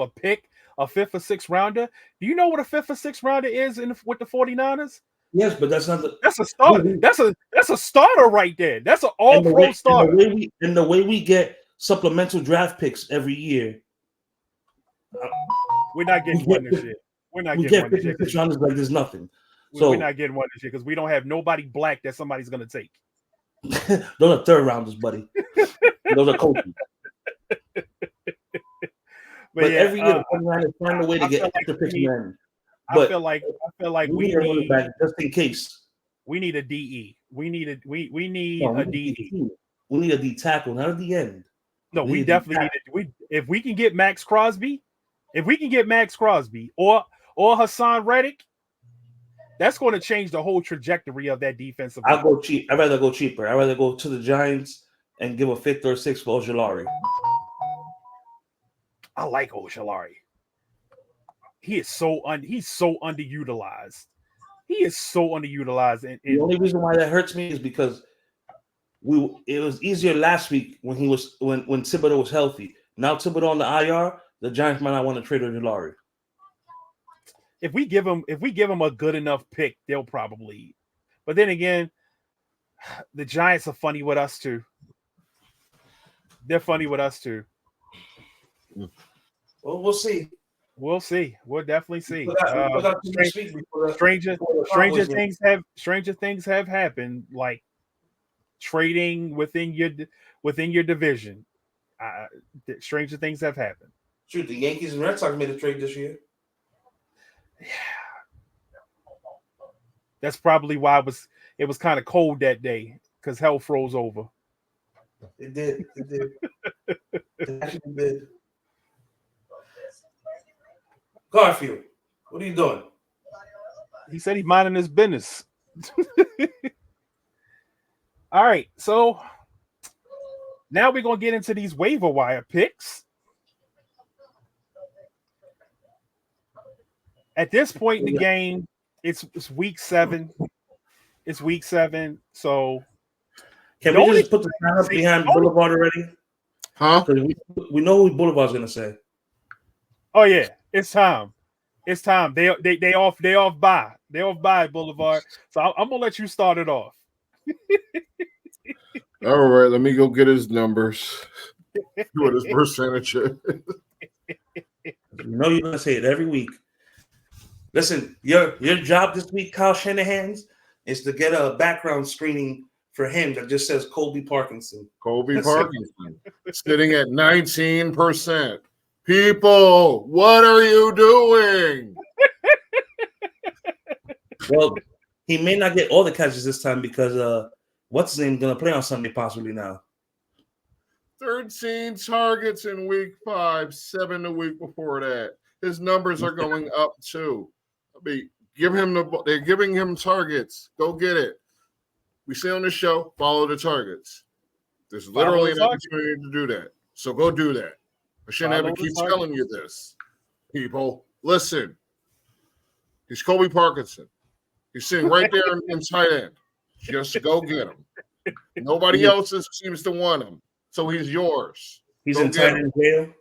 pick, a 5th or 6th rounder. Do you know what a 5th or 6th rounder is with the 49ers?
Yes, but that's not
that's a starter. That's a starter right there. That's an all-pro starter.
And the way we get supplemental draft picks every year.
We're not getting one this year. We're not getting one this year.
Rounders like there's nothing.
We're not getting one this year because we don't have nobody black that somebody's going to take.
Those are 3rd rounders, buddy. Those are coaches. But yeah, every year, the find a way to get extra picks, man.
I feel like we need
back just in case.
We need a DE. We need a DE.
We need a D tackle, not at the end.
No, we definitely need it. If we can get Max Crosby, or Hassan Reddick, that's going to change the whole trajectory of that defensive.
I'll go cheap. I'd rather go cheaper. I'd rather go to the Giants and give a 5th or 6th for Ojulari.
I like Ojulari. He's so underutilized. He is so underutilized. And
the only reason why that hurts me is because it was easier last week when Thibodeau was healthy. Now Thibodeau on the IR, the Giants might not want to trade Ojulari.
If we give him a good enough pick, they'll probably. But then again, the Giants are funny with us too. They're funny with us too.
Well, we'll see.
We'll see. We'll definitely see. Stranger things have happened, like trading within your division. Stranger things have happened.
Shoot, the Yankees and Red Sox made a trade this year.
Yeah, that's probably why it was kind of cold that day because hell froze over.
It did. It actually did. Garfield, what are you doing?
He said he's minding his business. All right, so now we're gonna get into these waiver wire picks. At this point in the game, it's week 7. It's week 7. So
can we just put the sign up behind Boulevard already?
Huh?
We know who Boulevard's gonna say.
Oh yeah, it's time. It's time. They off by Boulevard. So I'm gonna let you start it off.
All right, let me go get his numbers. What his percentage is.
You know you're gonna say it every week. Listen, your job this week, Kyle Shanahan's, is to get a background screening for him that just says Colby Parkinson.
Colby Parkinson sitting at 19%. People, what are you doing?
Well, he may not get all the catches this time because what's his name going to play on Sunday possibly now?
13 targets in week 5, 7 the week before that. His numbers are going up too. I mean, they're giving him targets. Go get it. We say on the show, follow the targets. There's literally an opportunity to do that. So go do that. I shouldn't have to keep telling you this. People, listen. He's Colby Parkinson. He's sitting right there in tight end. Just go get him. Nobody else seems to want him. So he's yours.
He's in tight end jail?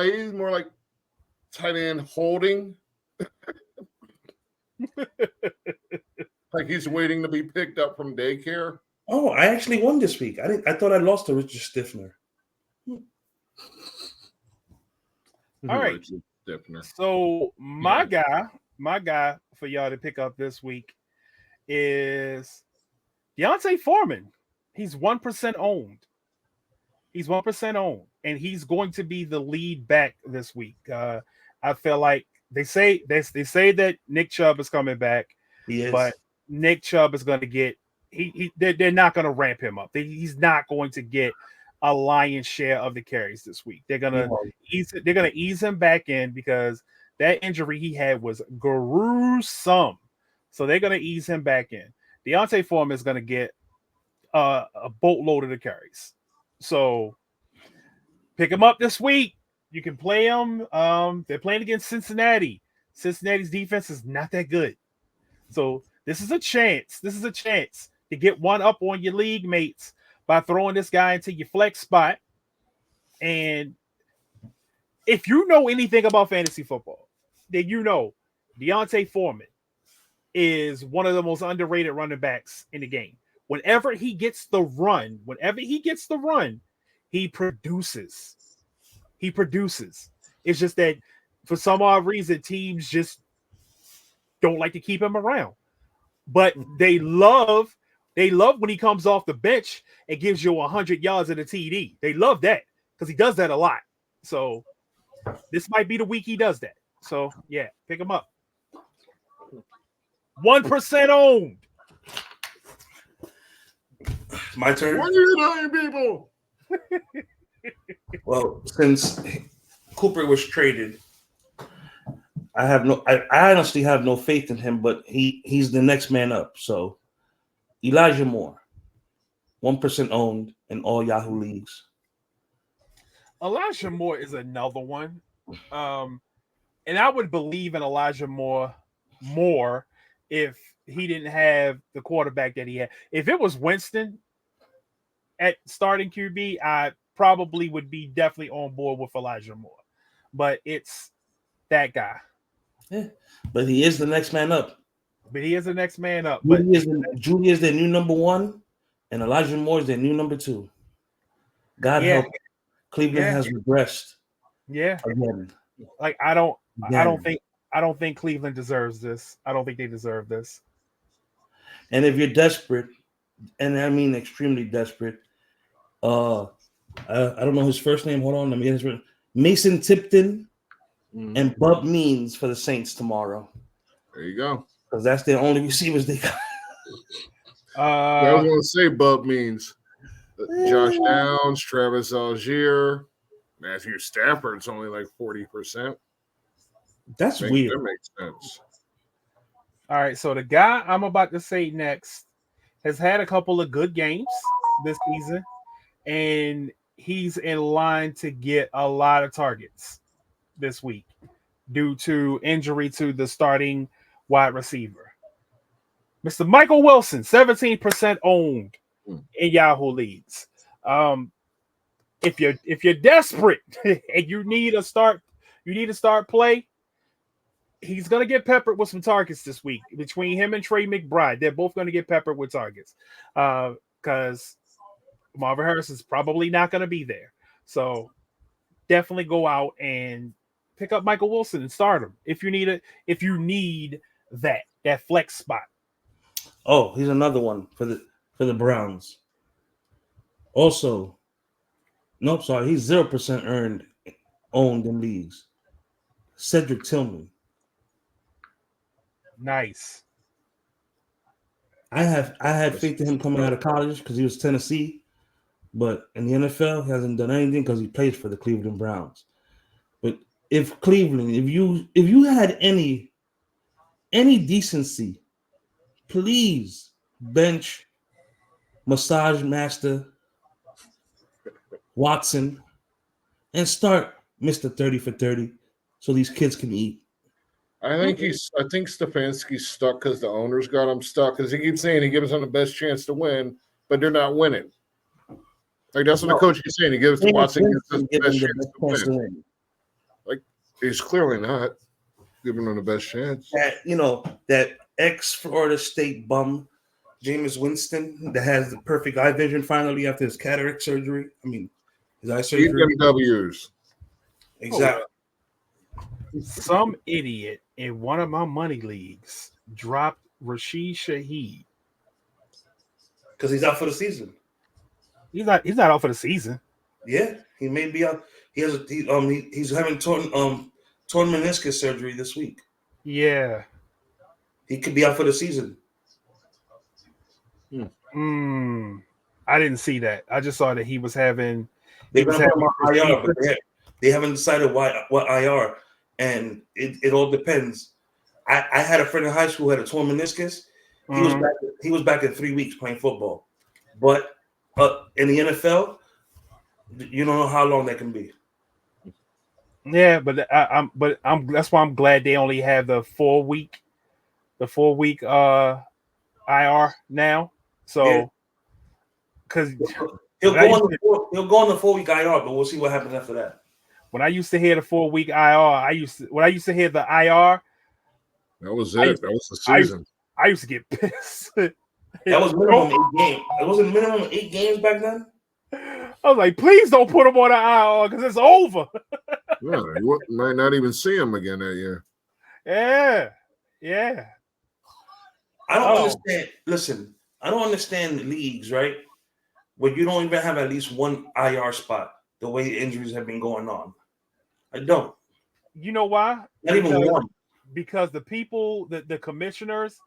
He's more like tight end holding. Like he's waiting to be picked up from daycare.
Oh, I actually won this week. I thought I lost to Richard Stiffner.
All right. So my guy for y'all to pick up this week is Deontay Foreman. He's 1% owned. He's 1% owned, and he's going to be the lead back this week. I feel like they say that Nick Chubb is coming back, but Nick Chubb is going to get they're not going to ramp him up. He's not going to get a lion's share of the carries this week. They're going to ease him back in because that injury he had was gruesome. So they're going to ease him back in. Deontay Foreman is going to get a boatload of the carries. So pick him up this week. You can play him. They're playing against Cincinnati. Cincinnati's defense is not that good. So this is a chance. To get one up on your league mates by throwing this guy into your flex spot. And if you know anything about fantasy football, then you know Deontay Foreman is one of the most underrated running backs in the game. Whenever he gets the run, he produces. It's just that for some odd reason, teams just don't like to keep him around. But they love when he comes off the bench and gives you 100 yards in a TD. They love that because he does that a lot. So this might be the week he does that. So yeah, pick him up. 1% owned.
My turn.
What are you doing, people?
Well, since Cooper was traded, I honestly have no faith in him, but he's the next man up. So Elijah Moore, 1% owned in all Yahoo leagues.
Elijah Moore is another one. And I would believe in Elijah Moore more if he didn't have the quarterback that he had. If it was Winston at starting QB, I probably would be definitely on board with Elijah Moore. But it's that guy.
Yeah, but he is the next man up.
Judy is
their new number one, and Elijah Moore is their new number two. God help. Cleveland has regressed.
Yeah.
Again.
Like I don't think Cleveland deserves this. I don't think they deserve this.
And if you're desperate, and I mean extremely desperate, I don't know his first name. Hold on, let me get his name. Mason Tipton and Bub Means for the Saints tomorrow.
There you go.
Because that's their only receivers they got.
I was going to say Bub Means. Josh Downs, Travis Algier, Matthew Stafford's only like 40%.
That's weird.
That makes sense.
All right, so the guy I'm about to say next has had a couple of good games this season, and he's in line to get a lot of targets this week due to injury to the starting wide receiver. Mr. Michael Wilson, 17% owned in Yahoo leagues. If you're desperate and you need a start play, he's going to get peppered with some targets this week. Between him and Trey McBride, they're both going to get peppered with targets because Marvin Harris is probably not going to be there. So definitely go out and pick up Michael Wilson and start him if you need that flex spot.
Oh, he's another one for the Browns. Also, nope, sorry, he's 0% owned in leagues. Cedric Tillman.
Nice.
I had faith in him coming out of college because he was Tennessee, but in the NFL, he hasn't done anything because he plays for the Cleveland Browns. But if Cleveland, if you had any decency, please bench Massage Master Watson and start Mr. 30 for 30 so these kids can eat.
I think Stefanski's stuck because the owners got him stuck because he keeps saying he gives them the best chance to win, but they're not winning. Like that's what the coach is saying. He gives Watson the best chance to win. Like he's clearly not giving them the best chance.
That ex-Florida State bum, Jameis Winston, that has the perfect eye vision finally after his cataract surgery. I mean, his eye surgery.
W's.
Exactly.
Some idiot in one of my money leagues dropped Rashid Shaheed
because he's out for the season.
He's not out for the season.
Yeah, he may be out. He's having torn meniscus surgery this week.
Yeah.
He could be out for the season.
I didn't see that. I just saw that he was having.
They're going to put him on IR, but they haven't decided what IR, and it all depends. I had a friend in high school who had a torn meniscus. He was back in 3 weeks playing football, but in the NFL, you don't know how long that can be.
Yeah, but I'm that's why I'm glad they only have the 4 week IR now. So because
he'll go on the 4 week IR, but we'll see what happens after that.
When I used to hear the 4 week IR, I used to hear the IR.
That was it. That was the season.
I used to get pissed.
That was minimum 8 games. It wasn't minimum 8 games back then.
I was like, please don't put him on the IR because it's over.
Yeah, you might not even see him again that year.
Yeah.
I don't understand. Listen, I don't understand leagues, right? Where you don't even have at least one IR spot the way injuries have been going on. I don't.
You know why?
Not even one.
Because the people, the commissioners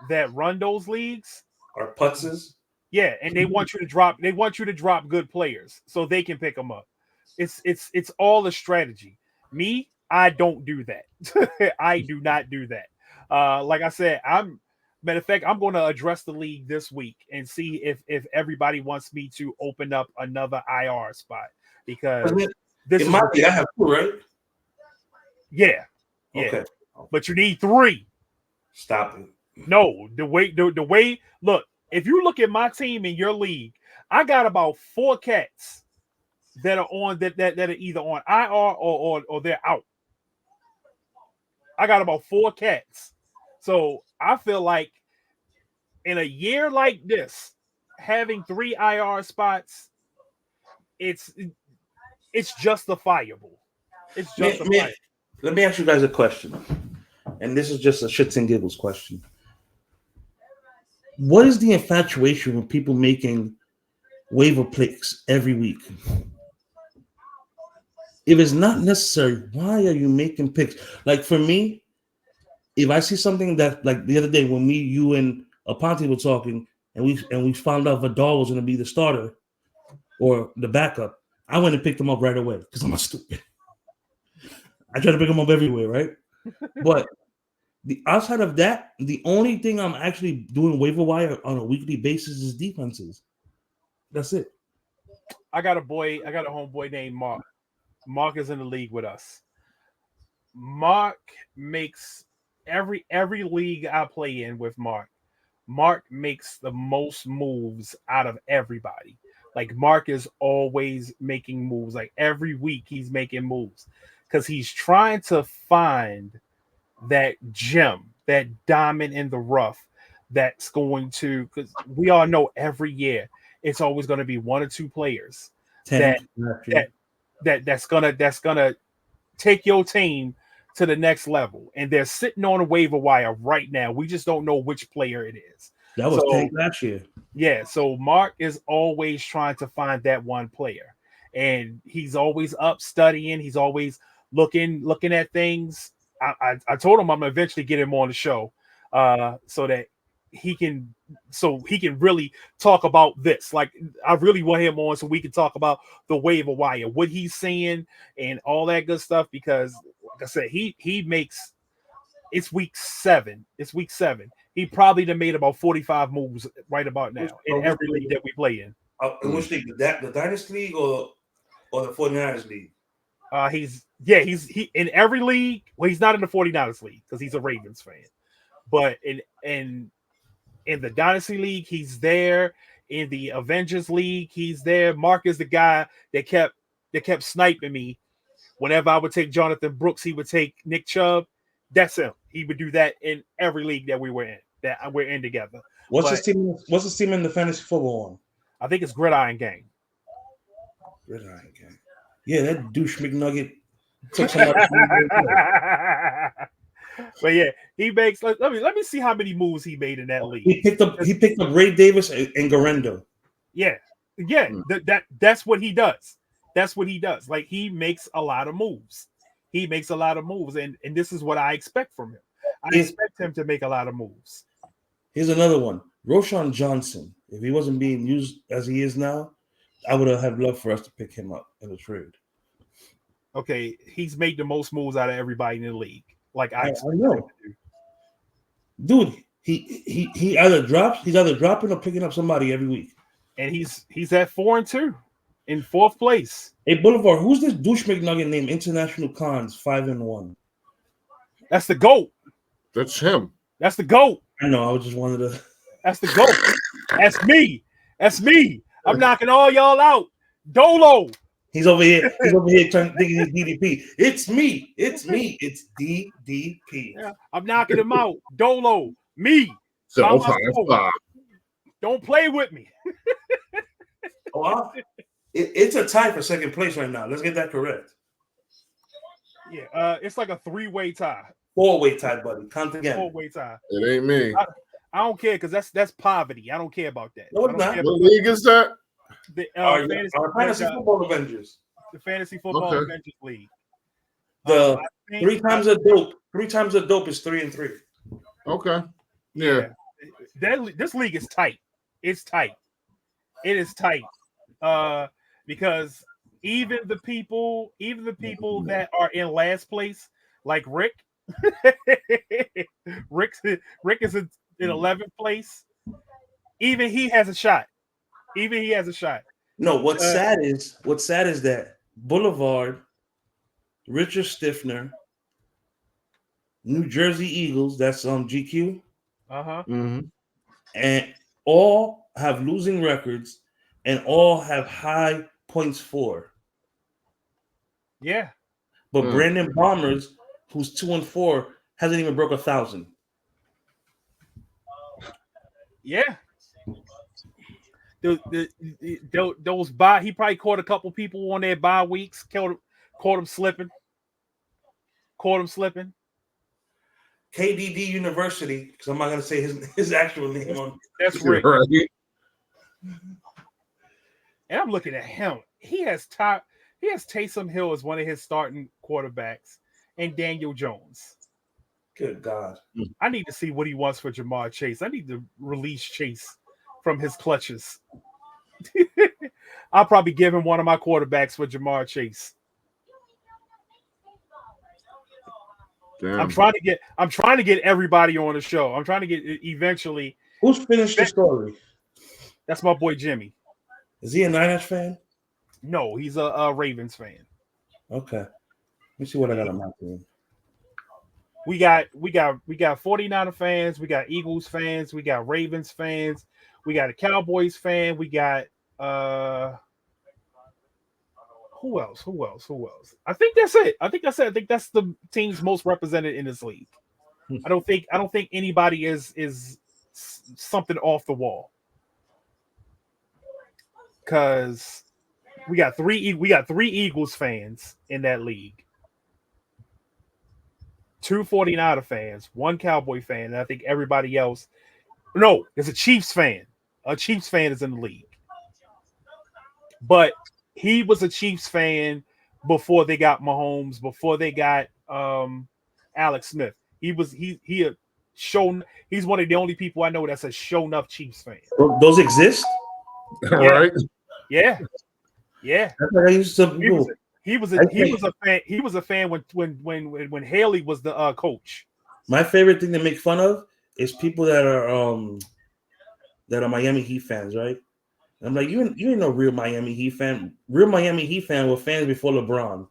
that run those leagues
are putzes.
Yeah, and they want you to drop. They want you to drop good players so they can pick them up. It's all a strategy. Me, I don't do that. I do not do that. Like I said, matter of fact, I'm going to address the league this week and see if everybody wants me to open up another IR spot because this is
might be. I have 2, right?
Yeah.
Okay.
But you need 3.
Stop it.
No, the way. Look, if you look at my team in your league, I got about 4 cats that are on that are either on IR or they're out. I got about 4 cats. So I feel like in a year like this, having 3 IR spots, it's justifiable. It's justifiable.
Let me ask you guys a question. And this is just a shits and giggles question. What is the infatuation with people making waiver picks every week? If it's not necessary, why are you making picks? Like for me, if I see something that, like the other day when you and Aponte were talking, and we found out Vidal was going to be the starter or the backup, I went and picked him up right away because I'm not stupid. I try to pick him up everywhere, right? But outside of that, the only thing I'm actually doing waiver wire on a weekly basis is defenses. That's it.
I got a homeboy named Mark. Mark is in the league with us. Mark makes every league I play in with Mark. Mark makes the most moves out of everybody. Like Mark is always making moves. Like every week he's making moves because he's trying to find that gem, that diamond in the rough that's going to, because we all know every year it's always going to be 1 or 2 players that's gonna take your team to the next level, and they're sitting on a waiver wire right now. We just don't know which player it is.
That was last year.
Yeah, so Mark is always trying to find that one player, and he's always up studying. He's always looking at things. I told him I'm gonna eventually get him on the show, so that he can really talk about this. Like I really want him on so we can talk about the waiver wire, what he's seeing, and all that good stuff. Because, like I said, he makes. It's week 7. He probably done made about 45 moves right about now in every league that we play in.
In which league? The Dynasty League or the 49ers League?
He's in every league. Well, he's not in the 49ers League because he's a Ravens fan. But in the Dynasty League, he's there. In the Avengers League, he's there. Mark is the guy that kept sniping me. Whenever I would take Jonathan Brooks, he would take Nick Chubb. That's him. He would do that in every league that we're in together.
What's his team in the fantasy football one?
I think it's Gridiron Gang.
Gridiron Gang. Yeah, that douche McNugget took somebody.
But yeah, he makes. Let me see how many moves he made in that league.
He picked up Ray Davis and Garendo.
Yeah, Yeah, that's what he does. That's what he does. Like, he makes a lot of moves. He makes a lot of moves, and this is what I expect from him. I expect him to make a lot of moves.
Here's another one. Roshan Johnson. If he wasn't being used as he is now, I would have loved for us to pick him up in a trade.
Okay, he's made the most moves out of everybody in the league. Like, I
know. Dude, he either drops, he's either dropping or picking up somebody every week.
And he's at 4-2 in 4th place.
Hey, Boulevard, who's this douche McNugget named International Cons 5-1?
That's the GOAT.
That's him.
That's the GOAT.
I know. I was just wanted to.
That's the GOAT. That's me. That's me. I'm knocking all y'all out. Dolo.
He's over here. He's over here trying to think he's DDP. It's me. It's me. It's DDP.
Yeah, I'm knocking him out. Dolo. Me.
So
Don't play with me.
It's a tie for second place right now. Let's get that correct.
Yeah, it's like a 3-way tie.
4-way tie, buddy. Count again.
4-way tie.
It ain't me.
I don't care because that's poverty. I don't care about that.
No, it's not.
What league is that?
The
Fantasy Football Avengers.
The Fantasy Football Avengers League.
The 3 times a dope. 3 times a dope is 3-3.
Okay. Yeah.
This league is tight. It's tight. It is tight. Because even the people that are in last place, like Rick, Rick is in 11th place. Even he has a shot.
No, what's sad is that Boulevard, Richard Stiffner, New Jersey Eagles, that's GQ, and all have losing records and all have high points for.
Yeah.
But Brandon Bombers, who's 2-4, hasn't even broke 1,000.
Yeah. Those bye, he probably caught a couple people on their bye weeks, caught him slipping.
KDD University, because I'm not going to say his actual name on.
That's Rick.
Right.
And I'm looking at him. He has Taysom Hill as one of his starting quarterbacks and Daniel Jones.
Good God.
I need to see what he wants for Jamar Chase. I need to release Chase from his clutches. I'll probably give him one of my quarterbacks for Jamar Chase.
Damn.
I'm trying to get everybody on the show. I'm trying to get eventually.
Who's finished the story?
That's my boy Jimmy.
Is he a Niners fan?
No, he's a Ravens fan.
Okay. Let me see what I got on my team.
We got 49er fans, we got Eagles fans, we got Ravens fans, we got a Cowboys fan, we got who else? I think that's it. I think that's the teams most represented in this league. I don't think anybody is something off the wall. Cause we got three Eagles fans in that league. 2 49er fans, 1 Cowboy fan, and I think everybody else. No, there's a Chiefs fan. A Chiefs fan is in the league. But he was a Chiefs fan before they got Mahomes, before they got Alex Smith. He's one of the only people I know that's a shown up Chiefs fan.
Those exist?
Right?
Yeah.
That's what I used to do.
He was a fan when Haley was the coach.
My favorite thing to make fun of is people that are Miami Heat fans, right? And I'm like, you ain't no real Miami Heat fan. Real Miami Heat fan were fans before LeBron.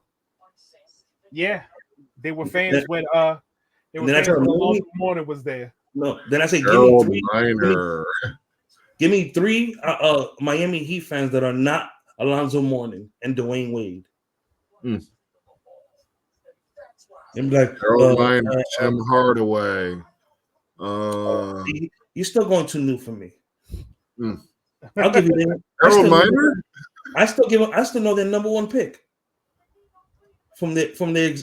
Yeah, they were fans when Alonzo Mourning was there.
No, then I say give me three Miami Heat fans that are not Alonzo Mourning and Dwayne Wade. I'm like,
Tim Hardaway.
You're still going too new for me. I'll give you that. I still know their number 1 pick from when they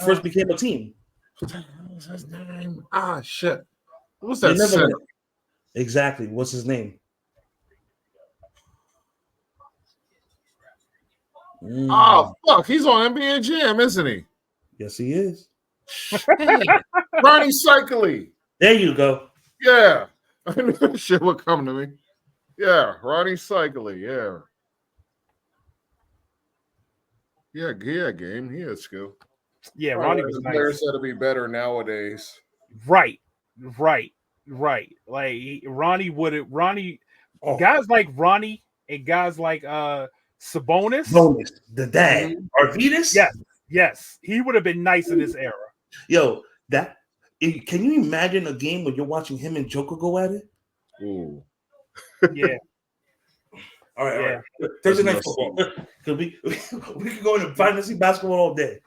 first became a team.
What was his name? Shit. What was that?
Exactly. What's his name?
Oh, fuck. He's on NBA Jam, isn't he?
Yes, he is.
Ronnie Cycli.
There you go.
Yeah. I knew that shit would come to me. Yeah, Ronnie Cycli. Yeah. Yeah, game. He had skill.
Yeah, Ronnie was nice.
Players had to be better nowadays.
Right. Like guys like Ronnie and guys like Sabonis.
The dad. Arvidas?
Yes. He would have been nice in this era.
Yo, can you imagine a game where you're watching him and Joker go at it?
Ooh.
Yeah.
All right. Thursday night football. We could go into fantasy basketball all day.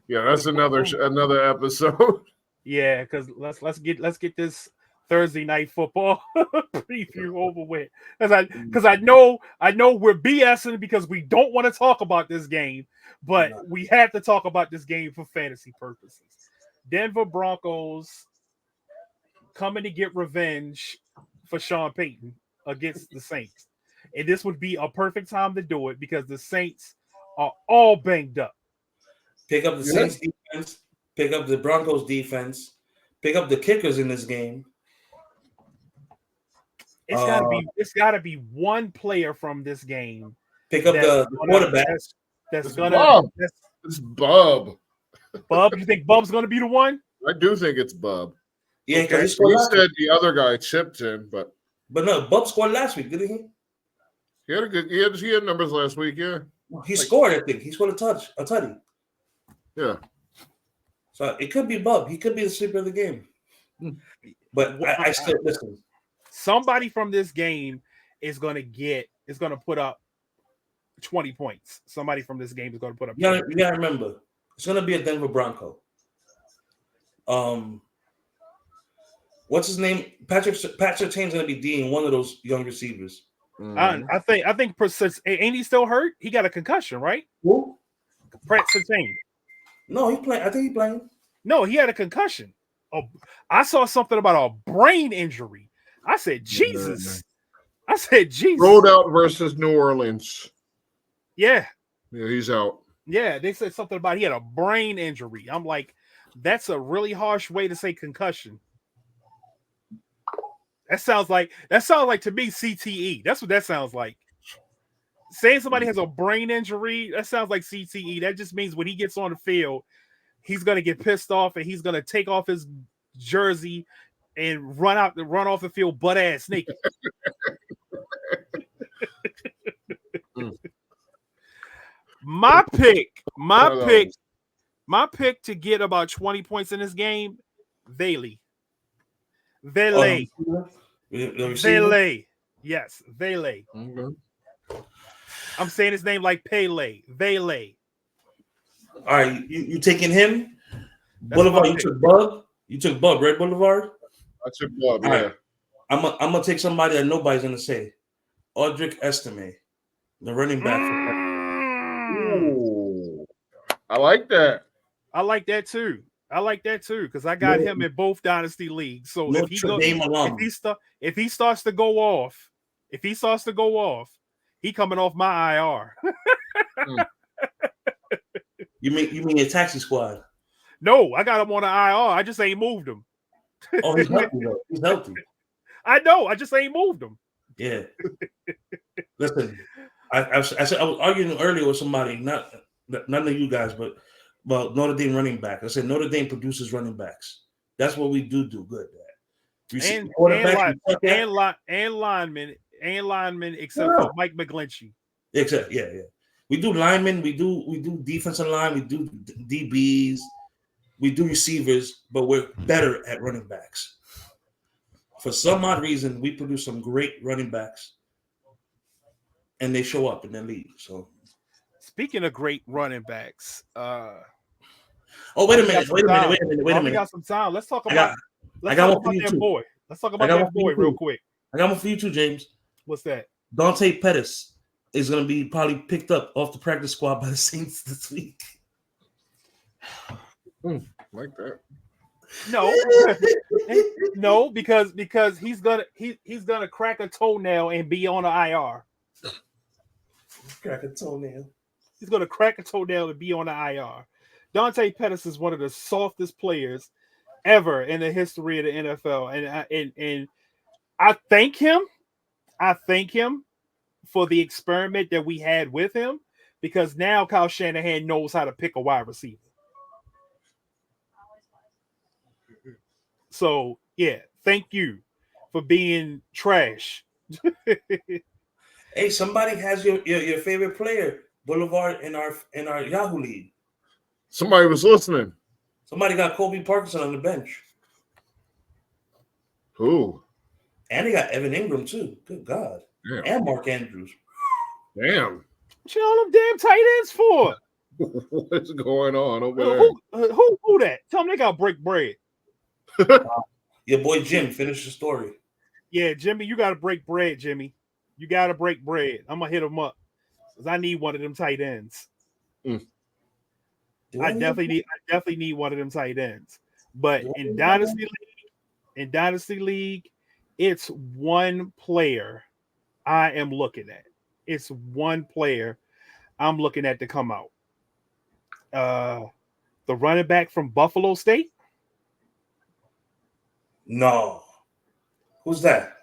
Yeah, that's another episode.
Yeah, because let's get this Thursday night football preview over with. Because I know we're BSing because we don't want to talk about this game, but we have to talk about this game for fantasy purposes. Denver Broncos coming to get revenge for Sean Payton against the Saints. And this would be a perfect time to do it because the Saints are all banged up.
Pick up the Saints defense, pick up the Broncos defense, pick up the kickers in this game.
It's gotta be one player from this game.
Pick up the quarterback.
It's Bub.
Bub, you think Bub's gonna be the one?
I do think it's Bub.
Yeah, because
he said the other guy chipped in, but
no, Bub scored last week, didn't he?
He had numbers last week, yeah.
He scored, I think. He scored a tutty.
Yeah.
So it could be Bub. He could be the sleeper of the game. But I still listen.
Somebody from this game is gonna put up 20 points. Somebody from this game is gonna put up.
You gotta remember, it's gonna be a Denver Bronco. What's his name? Patrick Surtain's gonna be D'ing one of those young receivers.
I think ain't he still hurt? He got a concussion, right?
Who?
Pat Surtain.
No, he's playing. I think he's playing.
No, he had a concussion. Oh, I saw something about a brain injury. I said, Jesus.
Rolled out versus New Orleans.
Yeah.
Yeah, he's out.
Yeah, they said something about he had a brain injury. I'm like, that's a really harsh way to say concussion. That sounds like to me CTE. That's what that sounds like. Saying somebody has a brain injury, that sounds like CTE. That just means when he gets on the field, he's gonna get pissed off and he's gonna take off his jersey and run off the field butt ass naked. My pick to get about 20 points in this game, Vele. Yes, Vele.
Okay.
I'm saying his name like Pele. Vele.
All right, you taking him? Boulevard, you took Bub? You took Bub, Red Boulevard?
I took Bub, yeah.
Right. I'm gonna take somebody that nobody's gonna say. Audric Estime, the running back.
Ooh. I like that.
I like that too because I got him in both dynasty leagues. So if he starts to go off, he coming off my IR.
You mean your taxi squad?
No, I got him on the IR. I just ain't moved him.
Oh, he's healthy though. He's healthy.
I know. I just ain't moved him.
Yeah. Listen, I was arguing earlier with somebody, not none of you guys, but Notre Dame running back. I said Notre Dame produces running backs. That's what we do good at. And linemen, except for Mike McGlinchey. Except, yeah. We do linemen, we do defensive line, we do DBs, we do receivers, but we're better at running backs. For some odd reason, we produce some great running backs, and they show up in the league. So,
speaking of great running backs,
wait a minute.
We got some time. Let's talk about that boy. Let's talk about that boy real quick.
I got one for you too, James.
What's that?
Dante Pettis is going to be probably picked up off the practice squad by the Saints this week.
Like that.
No, because he's gonna crack a toenail and be on the IR.
Crack a toenail.
He's going to crack a toenail and be on the IR. Dante Pettis is one of the softest players ever in the history of the NFL, and I thank him. I thank him for the experiment that we had with him, because now Kyle Shanahan knows how to pick a wide receiver. So yeah, thank you for being trash.
Hey, somebody has your favorite player, Boulevard, in our Yahoo league.
Somebody was listening.
Somebody got Kobe Parkinson on the bench.
Who?
And they got Evan Ingram too. Good God.
Damn.
And Mark Andrews.
Damn.
What you all them damn tight ends for?
What's going on over there?
Who that? Tell them they got to break bread.
Your boy Jim, finish the story.
Yeah, Jimmy, you got to break bread, Jimmy. You got to break bread. I'm going to hit him up because I need one of them tight ends. I definitely need one of them tight ends. But in Dynasty League, it's one player I am looking at. It's one player I'm looking at to come out. The running back from Buffalo State.
No. Who's that?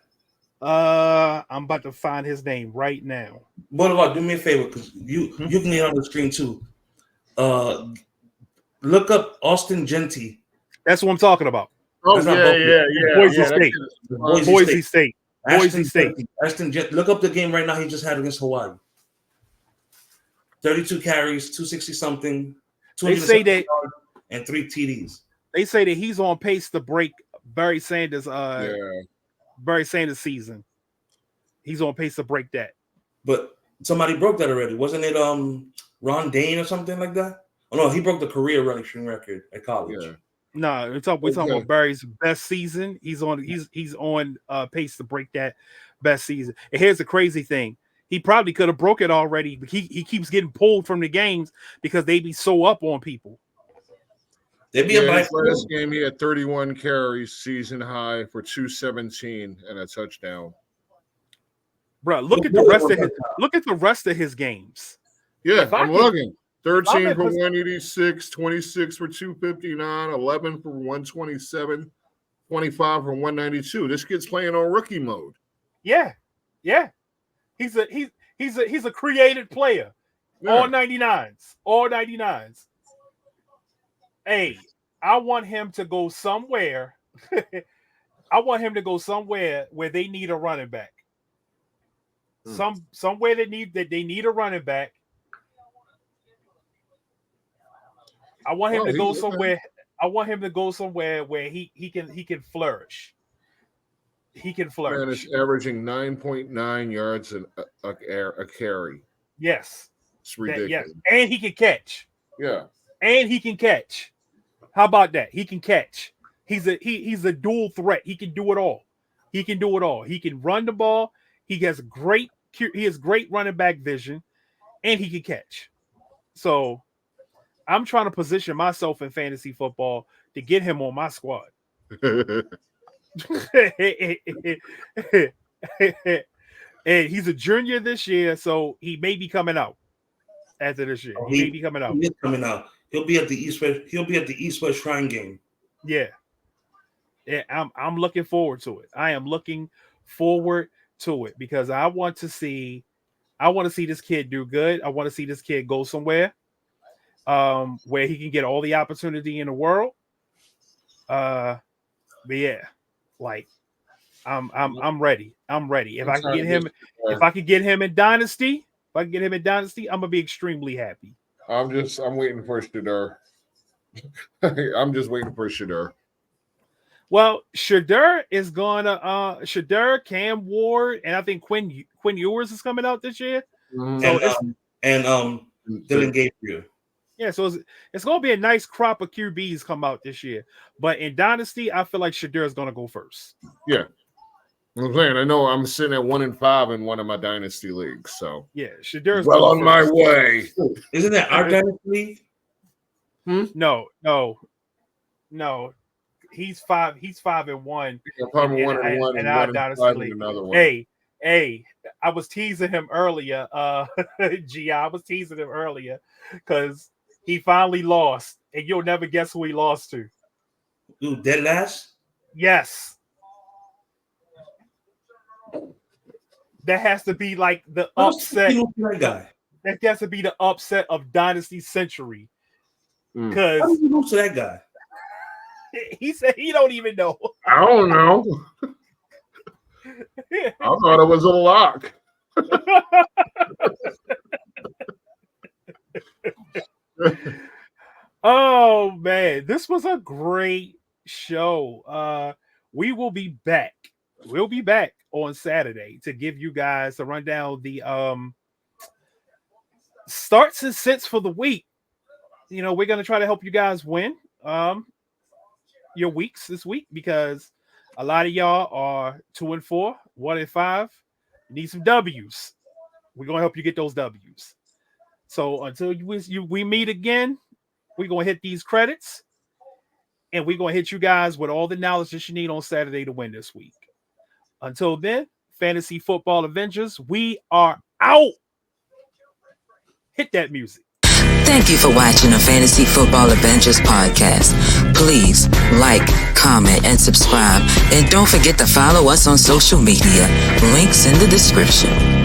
I'm about to find his name right now.
Boulevard, do me a favor, because you can get on the screen too. Look up Austin Genty.
That's what I'm talking about.
Oh, yeah.
Boise State.
Ashton Genty. Look up the game right now he just had against Hawaii. 32 carries, 260 something.
They say that,
and 3 TDs.
They say that he's on pace to break Barry Sanders' season. He's on pace to break that.
But somebody broke that already. Wasn't it Ron Dane or something like that? Oh no, he broke the career rushing record at college. Yeah.
No, we're talking about Barry's best season. He's on pace to break that best season. And here's the crazy thing. He probably could have broke it already, but he keeps getting pulled from the games because they be so up on people.
His last game, he had 31 carries, season high for 217 and a touchdown.
Bro, look at the rest of his games.
Yeah, I'm looking. 13 for 186, 26 for 259, 11 for 127, 25 for 192. This kid's playing on rookie mode.
Yeah. He's a created player. Yeah. All 99s. Hey, I want him to go somewhere. I want him to go somewhere where they need a running back. Somewhere they need a running back. I want him to go somewhere. I want him to go somewhere where he can flourish. He can flourish.
Man is averaging 9.9 yards a carry.
Yes,
it's ridiculous.
Yes, and he can catch.
Yeah,
and he can catch. How about that? He can catch. He's a dual threat. He can do it all. He can run the ball. He has great running back vision, and he can catch. So I'm trying to position myself in fantasy football to get him on my squad. And he's a junior this year, so he may be coming out after this year. He may be coming out.
He is coming out. He'll be at the East-West Shrine game.
Yeah. I'm looking forward to it. I am looking forward to it because I want to see this kid do good. I want to see this kid go somewhere where he can get all the opportunity in the world. But yeah, like I'm ready. I'm ready. If I can get him in Dynasty, I'm gonna be extremely happy.
I'm waiting for Shedeur. I'm just waiting for Shedeur.
Well, Shedeur is gonna Shedeur, Cam Ward, and I think Quinn Ewers is coming out this year.
Mm-hmm. So Dylan Gabriel.
Yeah, so it's gonna be a nice crop of QBs come out this year. But in Dynasty, I feel like Shedeur is gonna go first.
Yeah. I'm saying, I know I'm sitting at 1-5 in one of my Dynasty leagues. So
yeah, Shedeur is
well on my way.
Isn't that our Dynasty league?
No. He's 5-1.
Probably 1-1
and our Dynasty league. Hey, I was teasing him earlier. G, I was teasing him earlier because he finally lost, and you'll never guess who he lost to.
Dude, dead last?
Yes. That has to be like the upset.
That guy.
That has to be the upset of Dynasty Century.
How
Because
did you lose to that guy?
he said he don't even know.
I don't know. I thought it was a lock.
Oh man, this was a great show. We will be back. We'll be back on Saturday to give you guys the rundown, the starts and sits for the week. You know, we're gonna try to help you guys win your weeks this week because a lot of y'all are 2-4, 1-5. You need some W's. We're gonna help you get those W's. So until we meet again, we're gonna hit these credits, and we're gonna hit you guys with all the knowledge that you need on Saturday to win this week. Until then, Fantasy Football Avengers, we are out. Hit that music.
Thank you for watching the Fantasy Football Adventures podcast. Please like, comment, and subscribe. And don't forget to follow us on social media. Links in the description.